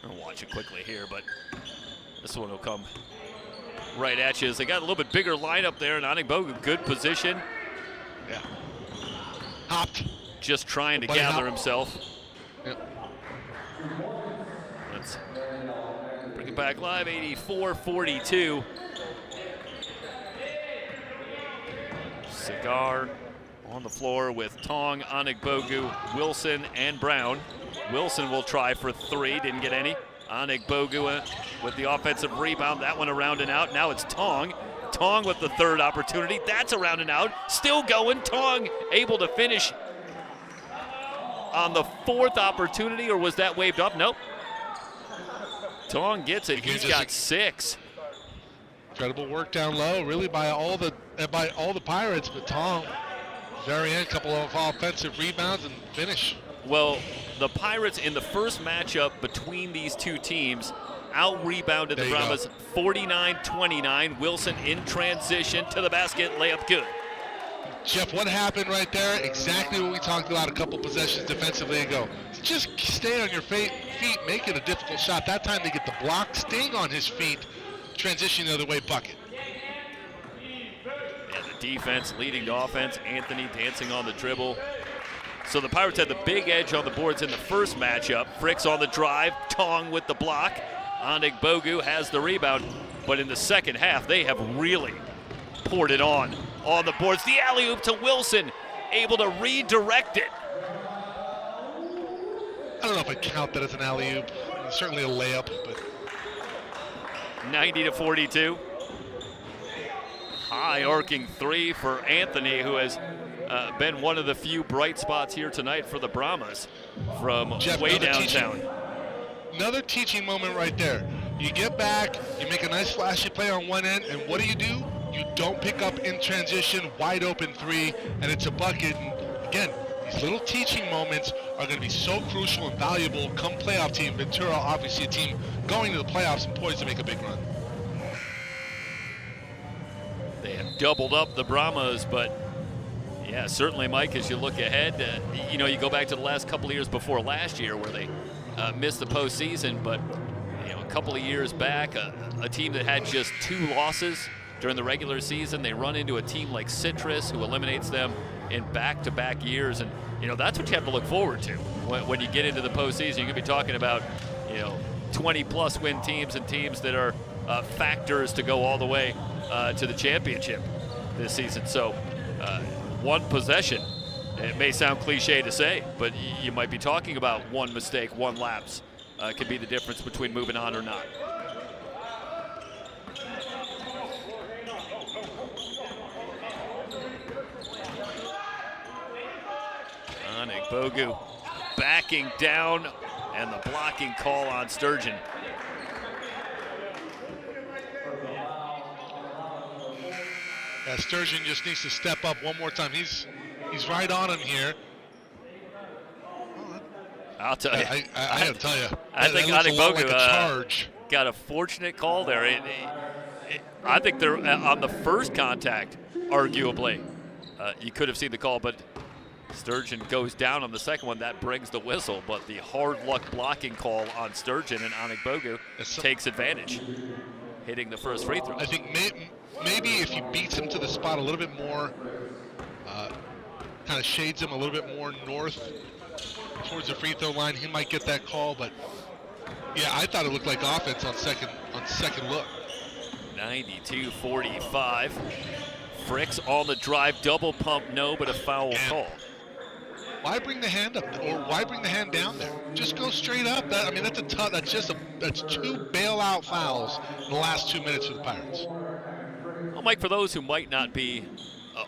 I'll watch it quickly here, but this one will come right at you as they got a little bit bigger lineup there, and Anigbogu, good position. Yeah. Hopped. Just trying to gather himself. Yep. Let's bring Welcome back live, 84-42. Cigar on the floor with Tong, Anigbogu, Wilson, and Brown. Wilson will try for three, didn't get any. Anigbogu with the offensive rebound, that one around and out. Now it's Tong. Tong with the third opportunity, that's around and out. Still going, Tong able to finish on the fourth opportunity, or was that waved up? Nope. Tong gets it, he's got 6. Incredible work down low, really by all the Pirates, but Tong, very end, couple of offensive rebounds and finish. Well, the Pirates in the first matchup between these two teams out-rebounded the Brahmas 49-29. Wilson in transition to the basket, layup good. Jeff, what happened right there? Exactly what we talked about a couple possessions defensively ago. Just stay on your feet, make it a difficult shot. That time they get the block, staying on his feet, transition the other way, bucket. And the defense leading to offense, Anthony dancing on the dribble. So the Pirates had the big edge on the boards in the first matchup. Fricks on the drive, Tong with the block. Anigbogu has the rebound, but in the second half, they have really poured it on the boards. The alley-oop to Wilson, able to redirect it. I don't know if I'd count that as an alley-oop. Certainly a layup, but 90-42. High arcing three for Anthony, who has been one of the few bright spots here tonight for the Brahmas from Jeff, way downtown. Another teaching moment right there. You get back, you make a nice flashy play on one end, and what do? You don't pick up in transition, wide open three, and it's a bucket. And again, these little teaching moments are going to be so crucial and valuable come playoff team. Ventura, obviously a team going to the playoffs and poised to make a big run. They have doubled up the Brahmas, but yeah, certainly, Mike, as you look ahead, you know, you go back to the last couple of years before last year where they missed the postseason, but you know, a couple of years back, a team that had just 2 losses during the regular season, they run into a team like Citrus who eliminates them in back-to-back years, and you know, that's what you have to look forward to when you get into the postseason. You could be talking about, you know, 20-plus win teams and teams that are factors to go all the way to the championship this season. So one possession, it may sound cliche to say, but you might be talking about one mistake, one lapse could be the difference between moving on or not. Anigbogu backing down, and the blocking call on Sturgeon. Yeah, Sturgeon just needs to step up one more time. He's right on him here. I'll tell you. I gotta tell you. I think Anigbogu like got a fortunate call there. I think they're on the first contact, arguably. You could have seen the call, but Sturgeon goes down on the second one. That brings the whistle, but the hard luck blocking call on Sturgeon, and Anigbogu takes advantage, hitting the first free throw. I think maybe if he beats him to the spot a little bit more, kind of shades him a little bit more north towards the free throw line, he might get that call. But yeah, I thought it looked like offense on second look. 92-45. Fricks on the drive, double pump, no, but a foul call. Why bring the hand up, or why bring the hand down there? Just go straight up. That's a tough. That's 2 bailout fouls in the last 2 minutes for the Pirates. Well, Mike, for those who might not be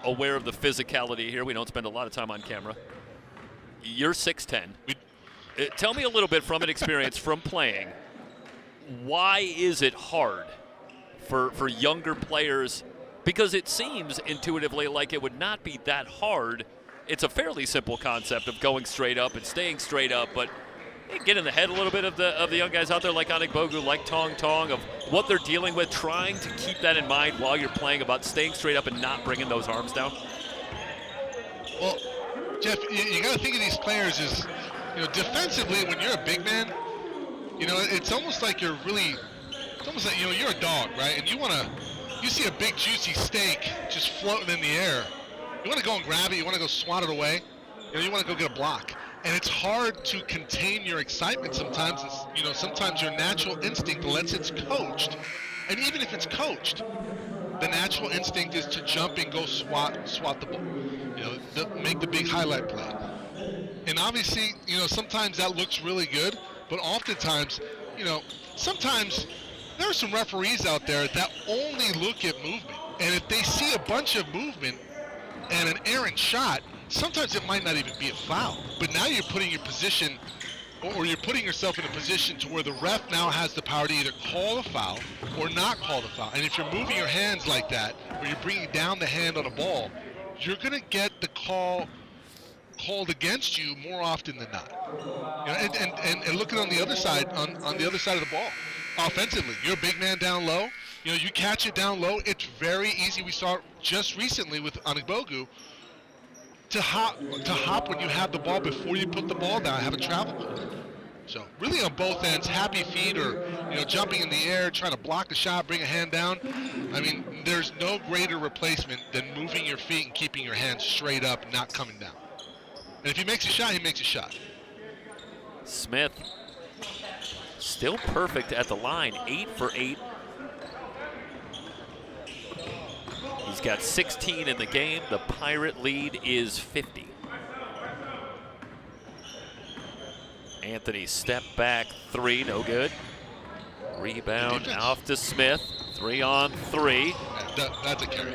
aware of the physicality here, we don't spend a lot of time on camera. You're 6'10". Tell me a little bit from an experience from playing. Why is it hard for younger players? Because it seems intuitively like it would not be that hard. It's a fairly simple concept of going straight up and staying straight up, but get in the head a little bit of the young guys out there like Anigbogu, like Tong, of what they're dealing with, trying to keep that in mind while you're playing about staying straight up and not bringing those arms down. Well, Jeff, you got to think of these players as, you know, defensively, when you're a big man, you know, it's almost like you're really, it's almost like, you know, you're a dog, right? And you see a big juicy steak just floating in the air. You want to go and grab it. You want to go swat it away. You know, you want to go get a block. And it's hard to contain your excitement sometimes. Sometimes your natural instinct, unless it's coached, and even if it's coached, the natural instinct is to jump and go swat the ball. Make the big highlight play. And obviously, sometimes that looks really good, but oftentimes, sometimes there are some referees out there that only look at movement. And if they see a bunch of movement and an errant shot, sometimes it might not even be a foul. But now you're putting your position, or you're putting yourself in a position to where the ref now has the power to either call a foul or not call the foul. And if you're moving your hands like that, or you're bringing down the hand on a ball, you're going to get the call called against you more often than not. And looking on the other side, on the other side of the ball, offensively, you're a big man down low. You catch it down low. It's very easy. We saw it just recently with Anigbogu to hop when you have the ball before you put the ball down, have a travel ball. So really on both ends, happy feet or jumping in the air, trying to block the shot, bring a hand down. I mean, there's no greater replacement than moving your feet and keeping your hands straight up, not coming down. And if he makes a shot, he makes a shot. Smith still perfect at the line, 8 for 8. He's got 16 in the game. The Pirate lead is 50. Anthony step back 3, no good. Rebound off to Smith, 3 on 3. That's a carry.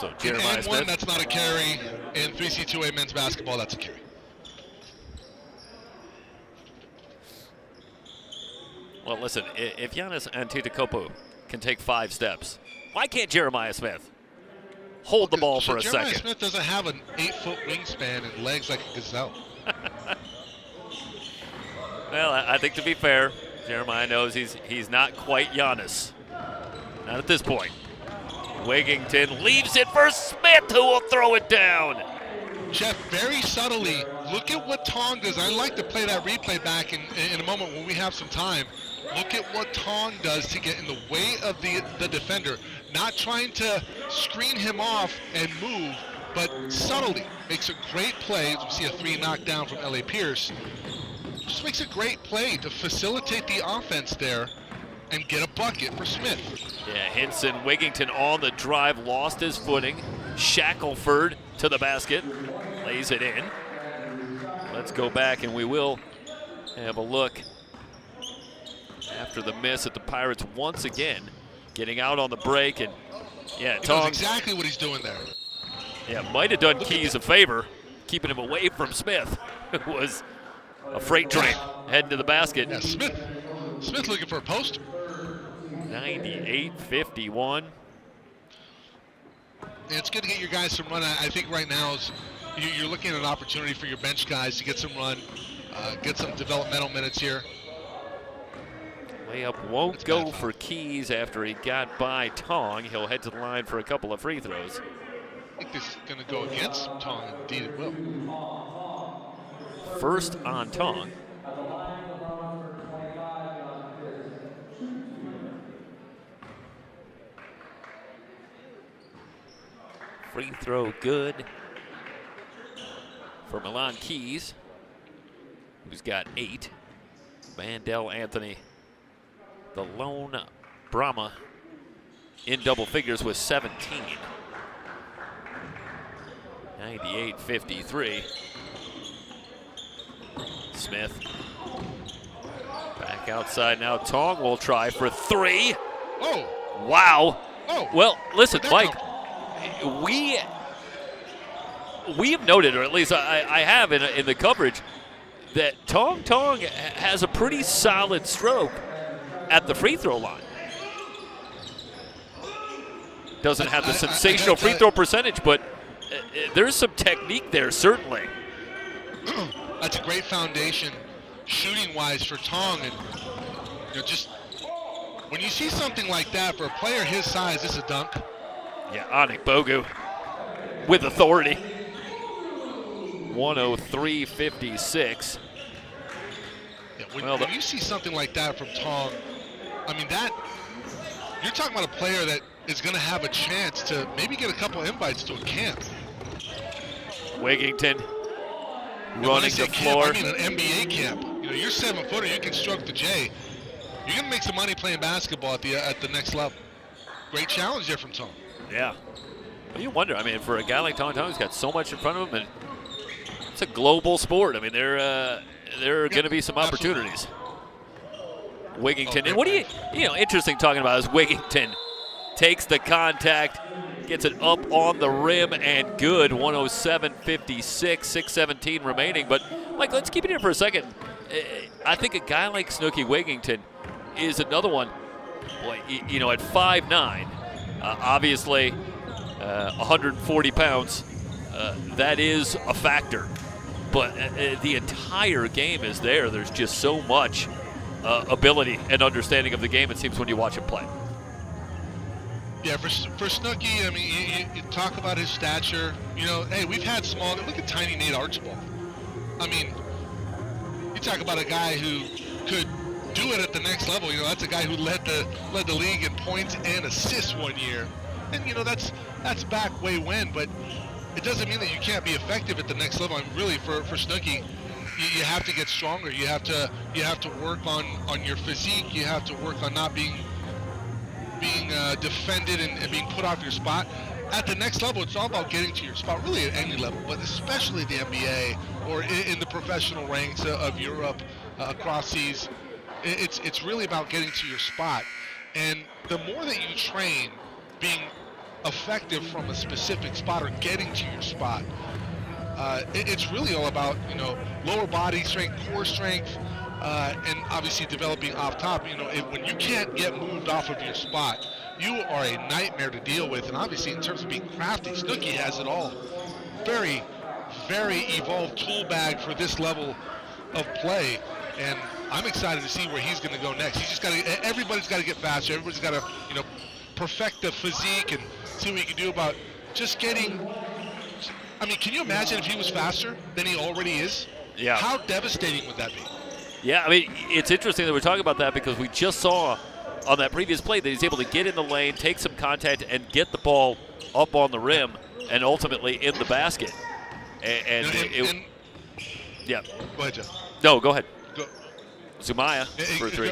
So Jeremiah Smith. That's not a carry. In 3C2A men's basketball, that's a carry. Well, listen, if Giannis Antetokounmpo can take 5 steps, why can't Jeremiah Smith hold the ball for a Jeremiah second? Smith doesn't have an 8-foot wingspan and legs like a gazelle. Well, I think to be fair, Jeremiah knows he's not quite Giannis. Not at this point. Wigington leaves it for Smith, who will throw it down. Jeff, very subtly, look at what Tong does. I like to play that replay back in a moment when we have some time. Look at what Tong does to get in the way of the defender. Not trying to screen him off and move, but subtly makes a great play. As we see a 3 knockdown from L.A. Pierce. Just makes a great play to facilitate the offense there and get a bucket for Smith. Yeah, Hinson Wigington on the drive, lost his footing. Shackelford to the basket, lays it in. Let's go back and we will have a look after the miss at the Pirates once again, getting out on the break. And yeah, He knows exactly what he's doing there. Yeah, might have done Keys a favor, keeping him away from Smith, who was a freight train heading to the basket. Yeah, Smith looking for a poster. 98-51. It's good to get your guys some run. I think right now is you're looking at an opportunity for your bench guys to get some run, get some developmental minutes here. Layup won't go for Keys after he got by Tong. He'll head to the line for a couple of free throws. I think this is going to go against Tong. Indeed it will. First on Tong. Free throw good for Milan Keys, who's got 8. Vandell Anthony, the lone Brahma, in double figures with 17. 98-53. Smith back outside now. Tong will try for 3. Oh! Wow. Oh! Well, listen, Mike. We have noted, or at least I have in the coverage, that Tong has a pretty solid stroke at the free throw line. Doesn't have the sensational free throw percentage, but there's some technique there, certainly. That's a great foundation shooting-wise for Tong. And just when you see something like that for a player his size, it's a dunk. Yeah, Anigbogu with authority. 103-56. Yeah, when you see something like that from Tong, I mean, you're talking about a player that is going to have a chance to maybe get a couple invites to a camp. Wigington running the floor. Camp, I mean an NBA camp. You know, you're 7-footer, you can stroke the J. You're gonna make some money playing basketball at the next level. Great challenge there from Tong. Yeah. Well, you wonder. I mean, for a guy like Tong Tong, he's got so much in front of him, and it's a global sport. I mean, there are going to be some opportunities. Wigington, and what do you know, interesting talking about is Wigington takes the contact, gets it up on the rim, and good. 107.56, 6:17 remaining. But Mike, let's keep it here for a second. I think a guy like Snooki Wigington is another one. Boy, you know, at 5'9", obviously 140 pounds, that is a factor. But the entire game is there. There's just so much ability and understanding of the game, it seems, when you watch him play. Yeah, for Snooki, I mean, you talk about his stature. You know, hey, we've had small. Look at tiny Nate Archibald. I mean, you talk about a guy who could do it at the next level. You know, that's a guy who led the league in points and assists one year. And you know, that's back way when, but it doesn't mean that you can't be effective at the next level. I mean, really, for Snooki, you have to get stronger. You have to work on your physique. You have to work on not being defended and being put off your spot. At the next level, it's all about getting to your spot, really at any level, but especially the NBA or in the professional ranks of Europe, across seas. It's really about getting to your spot. And the more that you train being effective from a specific spot or getting to your spot, it's really all about, you know, lower body strength, core strength, and obviously developing off top. You know, when you can't get moved off of your spot, you are a nightmare to deal with. And obviously, in terms of being crafty, Snooki has it all. Very, very evolved tool bag for this level of play. And I'm excited to see where he's going to go next. He's just got to. Everybody's got to get faster. Everybody's got to, you know, perfect the physique and see what he can do about just getting. I mean, can you imagine if he was faster than he already is? Yeah. How devastating would that be? Yeah, I mean, it's interesting that we're talking about that because we just saw on that previous play that he's able to get in the lane, take some contact, and get the ball up on the rim and ultimately in the basket. Yeah. Go ahead, Jeff. No, go ahead. Zumaya for three.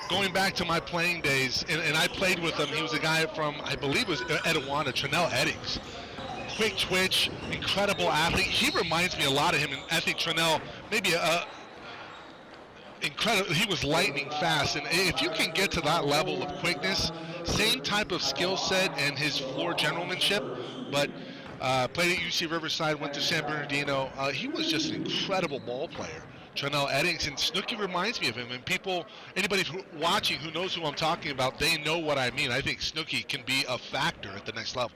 Going back to my playing days, and I played with him. He was a guy from, I believe it was Etiwana, Trinell Eddings. Quick twitch, incredible athlete. He reminds me a lot of him, and I think Trinell maybe incredible. He was lightning fast, and if you can get to that level of quickness, same type of skill set and his floor generalmanship, but played at UC Riverside, went to San Bernardino. He was just an incredible ball player. Trinell Eddings, and Snooki reminds me of him. And people, anybody watching who knows who I'm talking about, they know what I mean. I think Snooki can be a factor at the next level.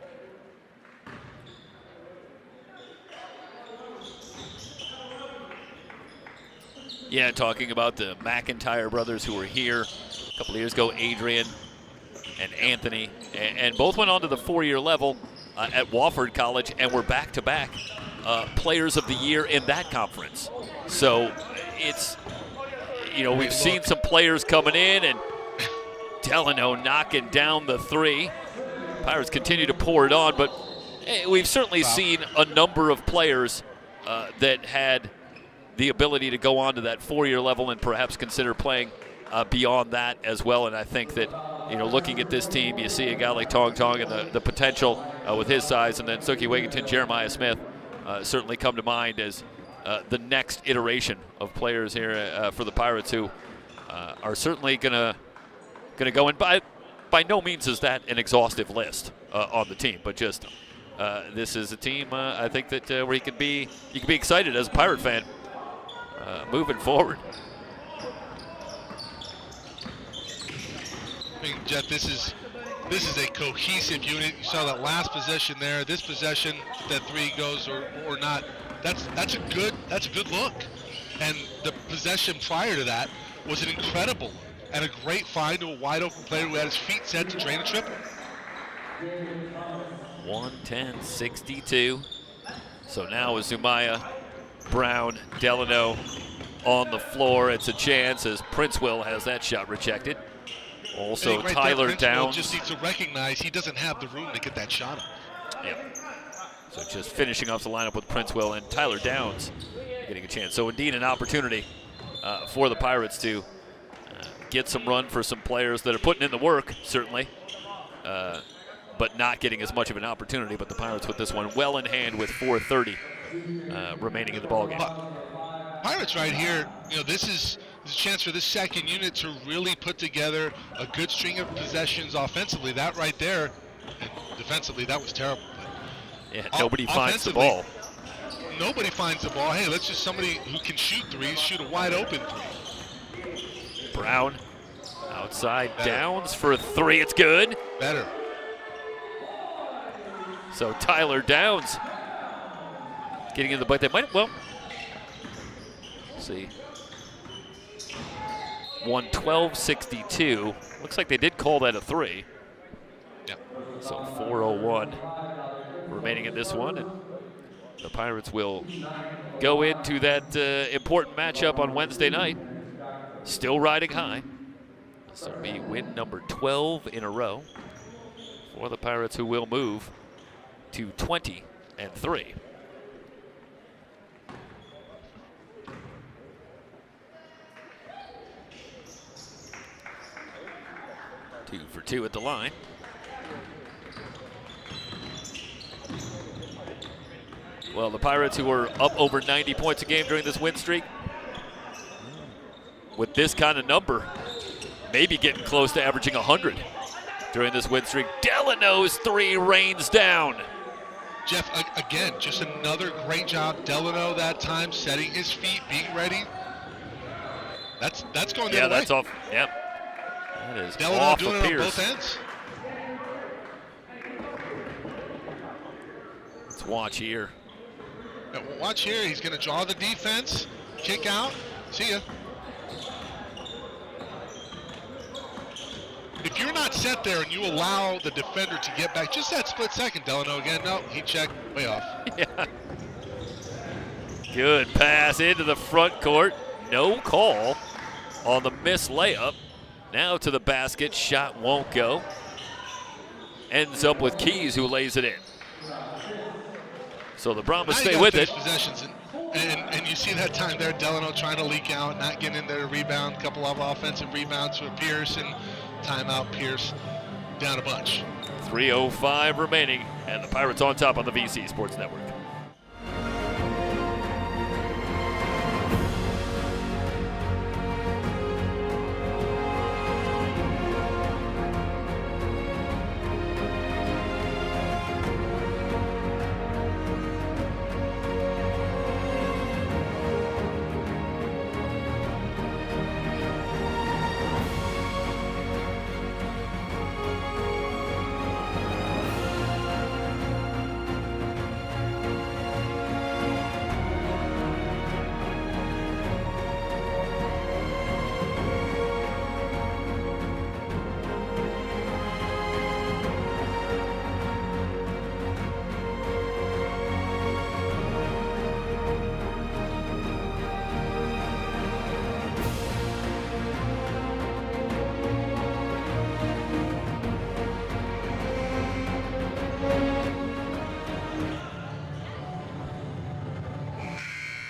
Yeah, talking about the McIntyre brothers who were here a couple of years ago, Adrian and Anthony, and both went on to the 4-year level at Wofford College and were back-to-back players of the year in that conference. So it's, you know, we've seen some players coming in, and Delano knocking down the three. Pirates continue to pour it on, but we've certainly seen a number of players that had the ability to go on to that 4-year level and perhaps consider playing beyond that as well. And I think that, you know, looking at this team, you see a guy like Tong Tong and the potential with his size, and then Snooki Wigington, Jeremiah Smith certainly come to mind as the next iteration of players here for the Pirates who are certainly gonna go in. By no means is that an exhaustive list on the team, but just this is a team I think that where you can be excited as a Pirate fan moving forward. I think, Jeff, this is a cohesive unit. You saw that last possession there. This possession, that three goes or not. That's a good look. And the possession prior to that was an incredible and a great find to a wide open player who had his feet set to drain a triple. 110-62. So now with Zumaya, Brown, Delano on the floor, it's a chance as Princewell has that shot rejected. Also Tyler Downs just needs to recognize he doesn't have the room to get that shot up. Yeah. So just finishing off the lineup with Princewell and Tyler Downs getting a chance. So indeed an opportunity for the Pirates to get some run for some players that are putting in the work, certainly, but not getting as much of an opportunity. But the Pirates with this one well in hand with 4:30 remaining in the ballgame. Pirates right here, this is a chance for this second unit to really put together a good string of possessions offensively. That right there, and defensively, that was terrible. Yeah, nobody finds the ball. Nobody finds the ball. Hey, let's just somebody who can shoot threes, shoot a wide open three. Brown outside, better. Downs for 3. It's good. Better. So Tyler Downs getting in the bite. They might, well, see. 112-62. Looks like they did call that a 3. Yeah. So 4:01 remaining in this one, and the Pirates will go into that important matchup on Wednesday night. Still riding high. This will be win number 12 in a row for the Pirates, who will move to 20-3. Two for 2 at the line. Well, the Pirates, who were up over 90 points a game during this win streak, with this kind of number, maybe getting close to averaging 100 during this win streak. Delano's 3 rains down. Jeff, again, just another great job. Delano that time, setting his feet, being ready. That's going the other way. Yeah, that's off. Yep. That is Delano off doing of it Pierce. on both ends. Let's watch here. Now, watch here. He's going to draw the defense, kick out. See ya. If you're not set there and you allow the defender to get back, just that split second, Delano again. No, he checked way off. Yeah. Good pass into the front court. No call on the missed layup. Now to the basket. Shot won't go. Ends up with Keys, who lays it in. So the Brahmas stay with it. Possessions and you see that time there, Delano trying to leak out, not getting in there to rebound. A couple of offensive rebounds with Pierce, and timeout. Pierce down a bunch. 3:05 remaining, and the Pirates on top on the VC Sports Network.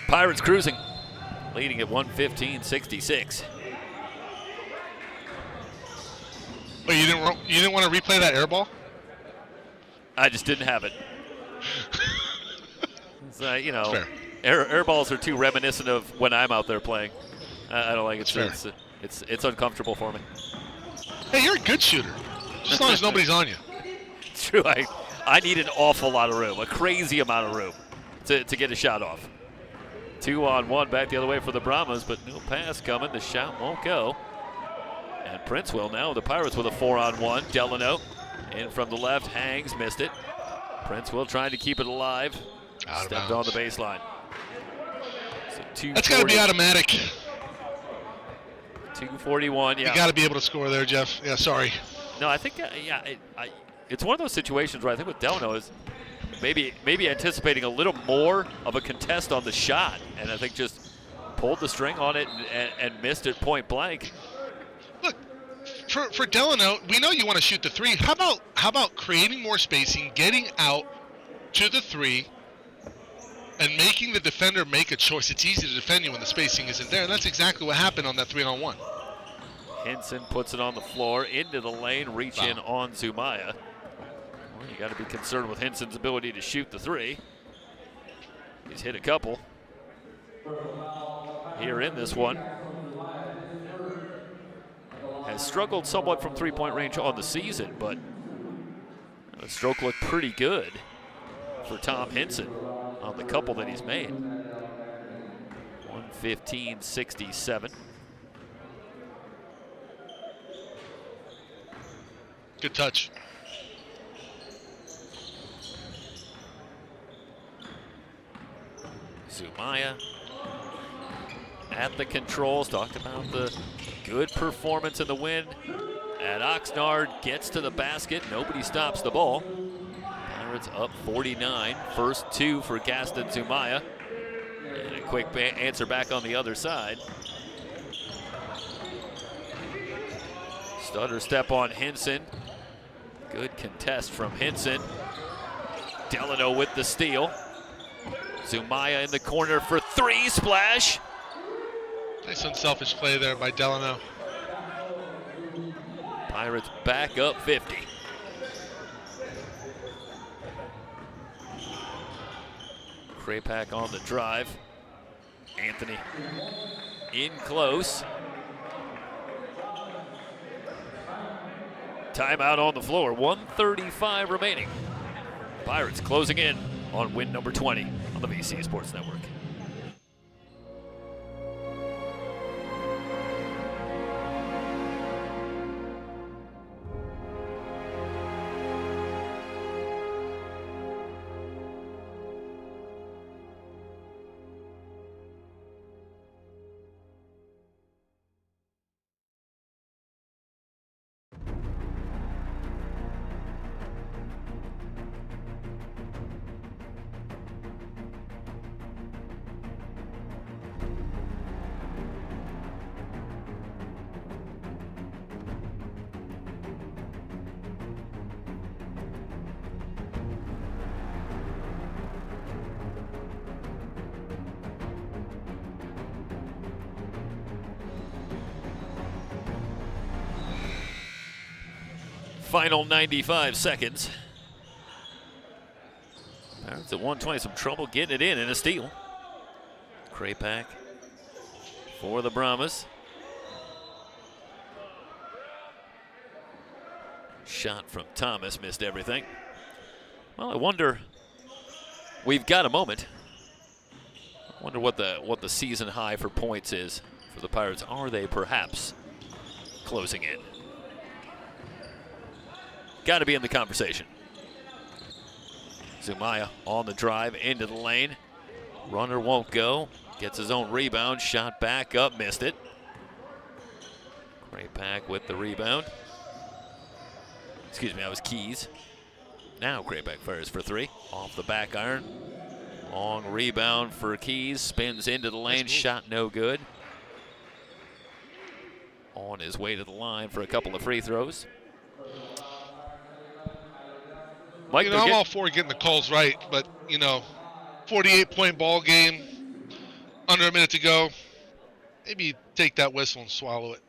Pirates cruising, leading at 115-66. Wait, you didn't want to replay that air ball? I just didn't have it. It's, air balls are too reminiscent of when I'm out there playing. I don't like it. It's uncomfortable for me. Hey, you're a good shooter, just as long as nobody's on you. It's true. I need an awful lot of room, a crazy amount of room, to get a shot off. 2-on-1 back the other way for the Brahmas, but no pass coming. The shot won't go. And Prince will now. The Pirates with a 4-on-1. Delano in from the left, hangs, missed it. Prince will trying to keep it alive. Stepped on the baseline. So that's got to be automatic. 2:41. Yeah. You got to be able to score there, Jeff. Yeah, sorry. No, I think it's one of those situations where I think with Delano is maybe anticipating a little more of a contest on the shot, and I think just pulled the string on it and missed it point blank. Look, for Delano, we know you want to shoot the 3. How about creating more spacing, getting out to the 3, And making the defender make a choice. It's easy to defend you when the spacing isn't there, and that's exactly what happened on that 3-on-1. Hinson puts it on the floor, into the lane, reach in on Zumaya. Well, you got to be concerned with Hinson's ability to shoot the three. He's hit a couple here in this one. Has struggled somewhat from three-point range on the season, but the stroke looked pretty good for Tom Hinson on the couple that he's made. 115-67. Good touch. Zumaya at the controls, talked about the good performance in the win at Oxnard, gets to the basket, nobody stops the ball. Pirates up 49, first two for Gaston Zumaya. And a quick answer back on the other side. Stutter step on Hinson. Good contest from Hinson. Delano with the steal. Zumaya in the corner for three, splash. Nice unselfish play there by Delano. Pirates back up 50. Krapak on the drive. Anthony in close. Timeout on the floor, 1:35 remaining. Pirates closing in on win number 20 on the VC Sports Network. Final 95 seconds. Pirates at 120, some trouble getting it in a steal. Krapak for the Brahmas. Shot from Thomas, missed everything. Well, I wonder, we've got a moment. I wonder what the season high for points is for the Pirates. Are they perhaps closing in? Got to be in the conversation. Zumaya on the drive into the lane. Runner won't go. Gets his own rebound. Shot back up. Missed it. Krapak with the rebound. Excuse me, that was Keys. Now Krapak fires for three. Off the back iron. Long rebound for Keys. Spins into the lane. Shot no good. On his way to the line for a couple of free throws. Mike, I'm all for getting the calls right, but, 48-point ball game, under a minute to go. Maybe take that whistle and swallow it.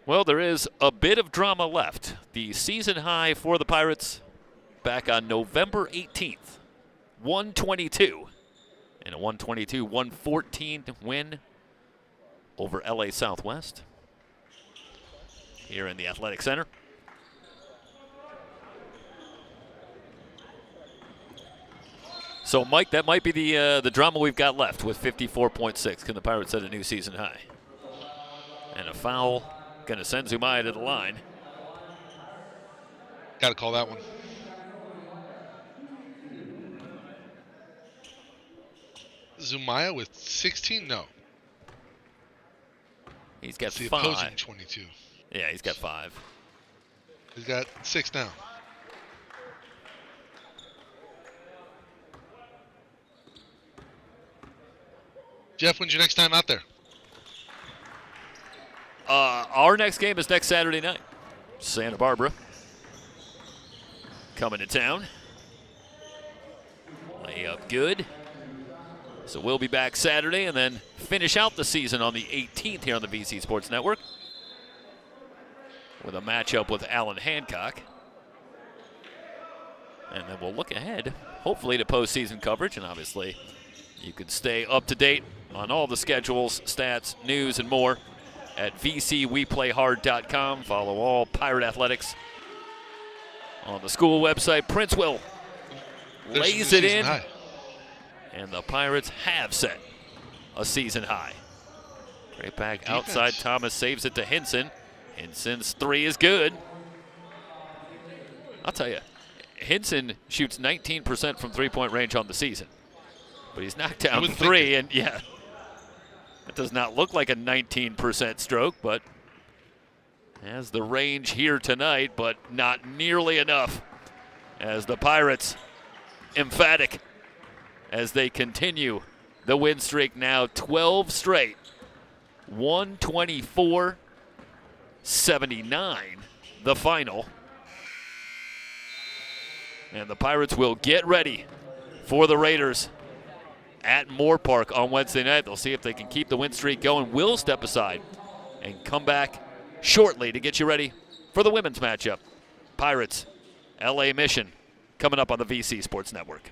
Well, there is a bit of drama left. The season high for the Pirates back on November 18th, 122. And a 122-114 win over LA Southwest here in the Athletic Center. So, Mike, that might be the drama we've got left with 54.6. Can the Pirates set a new season high? And a foul going to send Zumaya to the line. Got to call that one. Zumaya with 16? No. He's got it's the 5. Opposing 22. Yeah, he's got 5. He's got 6 now. Jeff, when's your next time out there? Our next game is next Saturday night. Santa Barbara coming to town. Layup good. So we'll be back Saturday and then finish out the season on the 18th here on the VC Sports Network with a matchup with Allen Hancock. And then we'll look ahead, hopefully, to postseason coverage. And obviously, you can stay up to date on all the schedules, stats, news, and more at VCWePlayHard.com. Follow all Pirate Athletics on the school website. Princeville lays it in, and the Pirates have set a season high. Right back outside, Thomas saves it to Hinson. Hinson's three is good. I'll tell you, Hinson shoots 19% from three-point range on the season, but he's knocked down three, and yeah, that does not look like a 19% stroke, but has the range here tonight, but not nearly enough as the Pirates emphatic as they continue the win streak, now 12 straight, 124-79 the final. And the Pirates will get ready for the Raiders at Moore Park on Wednesday night. They'll see if they can keep the win streak going. We'll step aside and come back shortly to get you ready for the women's matchup. Pirates, LA Mission, coming up on the VC Sports Network.